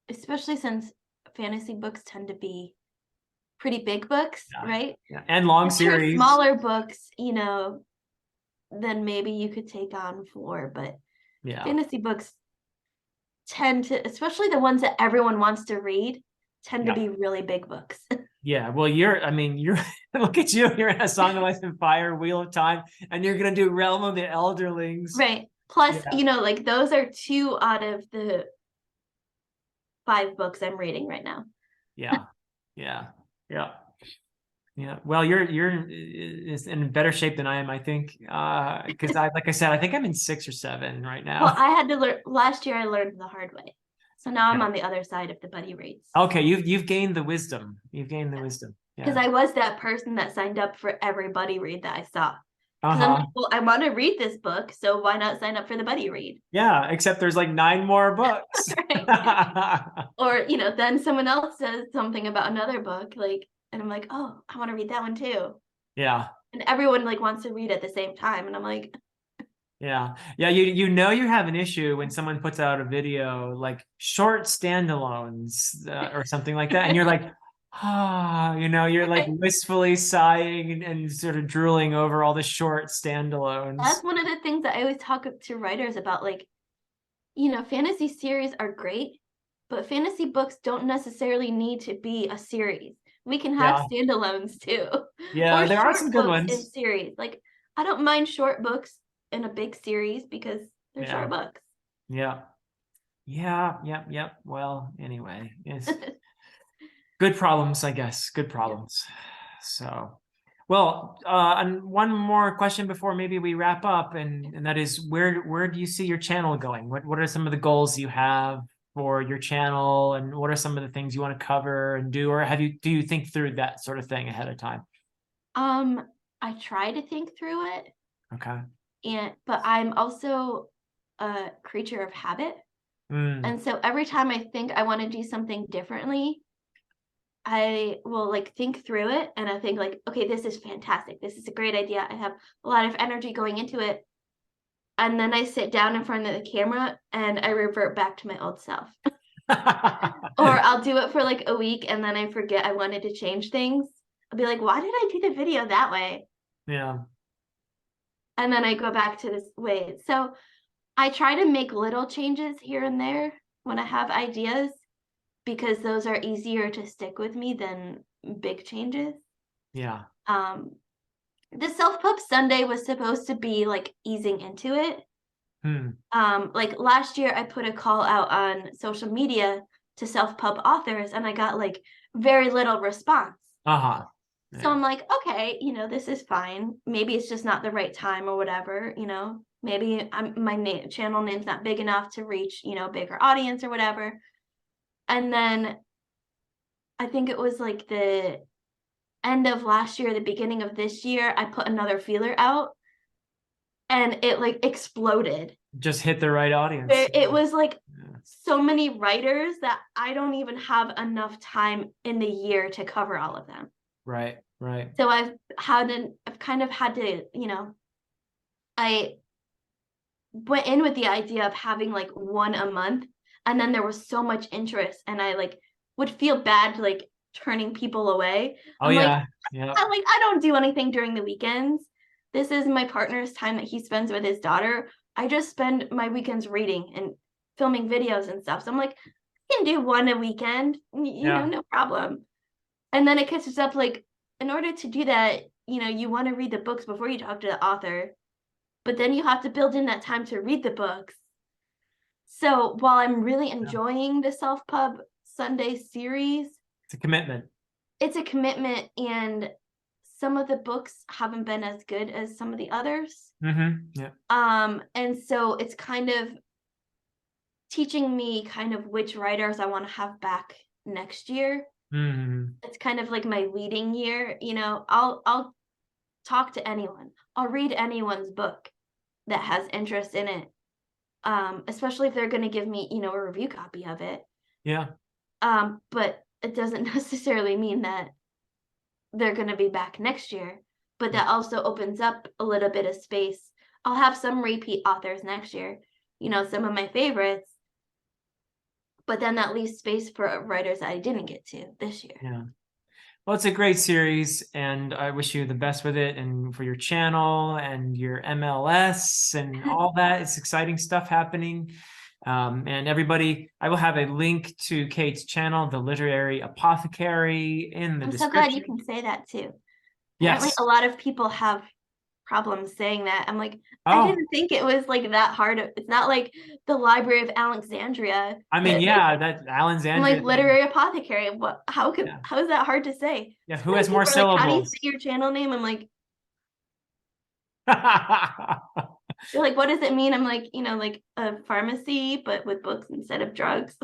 especially since fantasy books tend to be pretty big books, yeah, right? yeah. And long If they're series. smaller books, then maybe you could take on 4, but Yeah, fantasy books tend to, especially the ones that everyone wants to read, tend to yeah, be really big books. yeah. Well, I mean, you're look at you. You're in a Song of Ice and Fire, Wheel of Time, and you're gonna do Realm of the Elderlings. Right. Plus, Yeah, like those are 2 out of the 5 books I'm reading right now. yeah, yeah, yeah. Yeah, well, you're is in better shape than I am, I think. Because like I said, I think I'm in 6 or 7 right Well, now. I had to learn last year, I learned the hard way. So now I'm Yeah. on the other side of the buddy rates. Okay, you've gained the wisdom. You've gained the wisdom. Because Yeah. I was that person that signed up for every buddy read that I saw. Because I'm Uh-huh. like, well, I want to read this book, so why not sign up for the buddy read? Yeah, except there's like 9 more books. Right. Or, then someone else says something about another book, like, and I'm like, oh, I want to read that one too. Yeah. And everyone like wants to read at the same time. And I'm like, Yeah. Yeah, you have an issue when someone puts out a video like short standalones, or something like that, and you're like, you're like wistfully sighing and sort of drooling over all the short standalones. that's one of the things that I always talk to writers about. Like, fantasy series are great, but fantasy books don't necessarily need to be a series. We can have Yeah. standalones too, Yeah, or there are some short good books in ones. series. Like, I don't mind short books in a big series because they're Yeah. short books. Yeah. Yeah. Yep. Yep. Well, anyway, it's good problems, I guess. Good Yeah. problems. So, well, and one more question before maybe we wrap up, and that is where do you see your channel going? What are some of the goals you have for your channel, and what are some of the things you want to cover and do, or do you think through that sort of thing ahead of time? Um, I try to think through it, Okay. but I'm also a creature of habit. Mm, And so every time I think I want to do something differently, I will like think through it and I think like, okay, this is fantastic. This is a great idea. I have a lot of energy going into it. And then I sit down in front of the camera and I revert back to my old self. Or I'll do it for like a week and then I forget I wanted to change things. I'll be like, why did I do the video that way? Yeah. And then I go back to this way. So I try to make little changes here and there when I have ideas because those are easier to stick with me than big changes. Yeah. Um, the self-pub Sunday was supposed to be like easing into it. Hmm. Like last year I put a call out on social media to self-pub authors and I got like very little response. Uh-huh. So Yeah. I'm like, okay, this is fine. Maybe it's just not the right time or whatever, maybe my channel name's not big enough to reach, bigger audience or whatever. And then I think it was like the end of last year, the beginning of this year, I put another feeler out and it like exploded. Just hit the right audience. It was like Yeah. so many writers that I don't even have enough time in the year to cover all of them. Right. Right. So I've kind of had to, I went in with the idea of having like one a month, and then there was so much interest, and I like would feel bad like turning people away. Oh I'm like, yeah. Yeah. I don't do anything during the weekends. This is my partner's time that he spends with his daughter. I just spend my weekends reading and filming videos and stuff. So I'm like, I can do one a weekend, Yeah. no problem. And then it catches up like, in order to do that, you want to read the books before you talk to the author, but then you have to build in that time to read the books. So while I'm really Yeah. enjoying the Self Pub Sunday series, It's a commitment. it's a commitment, and some of the books haven't been as good as some of the others. Mm-hmm. Yeah. And so it's kind of teaching me kind of which writers I want to have back next year. Mm-hmm. It's kind of like my leading year. I'll talk to anyone. I'll read anyone's book that has interest in it. Especially if they're going to give me, a review copy of it. Yeah. But it doesn't necessarily mean that they're going to be back next year. But that also opens up a little bit of space. I'll have some repeat authors next year, some of my favorites. But then that leaves space for writers that I didn't get to this year. Yeah. Well, it's a great series, and I wish you the best with it and for your channel and your MLS and all that. It's exciting stuff happening. And everybody, I will have a link to Kate's channel, The Literary Apothecary, in the I'm so glad you description. can say that too. Apparently, Yes. a lot of people have problems saying that. I'm like, I Oh, didn't think it was like that hard. It's not like the Library of Alexandria I mean, that like yeah, that I'm like Alexandria thing. Literary Apothecary. What? Yeah. How is that hard to say? Yeah. So Who many has more people are like, how do you syllables? say your channel name? I'm like, they're like, what does it mean? I'm like, like a pharmacy, but with books instead of drugs.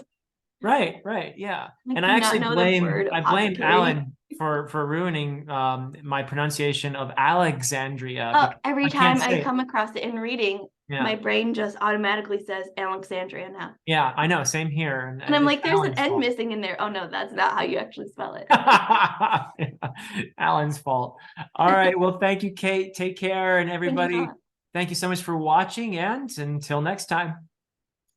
Right, right, yeah. Like, And do I you not actually know the word I blame apothecary? Alan for ruining my pronunciation of Alexandria Oh, because every I can't time I say it. come across it in reading, my Yeah. brain just automatically says Alexandria now. Yeah, I know, same here. And And I'm it's like, there's an Alan's N fault. missing in there. Oh no, that's not how you actually spell it. Yeah, Alan's fault. All right. Well, thank you, Kate. Take care. And Thanks a everybody, lot. thank you so much for watching. And until next time.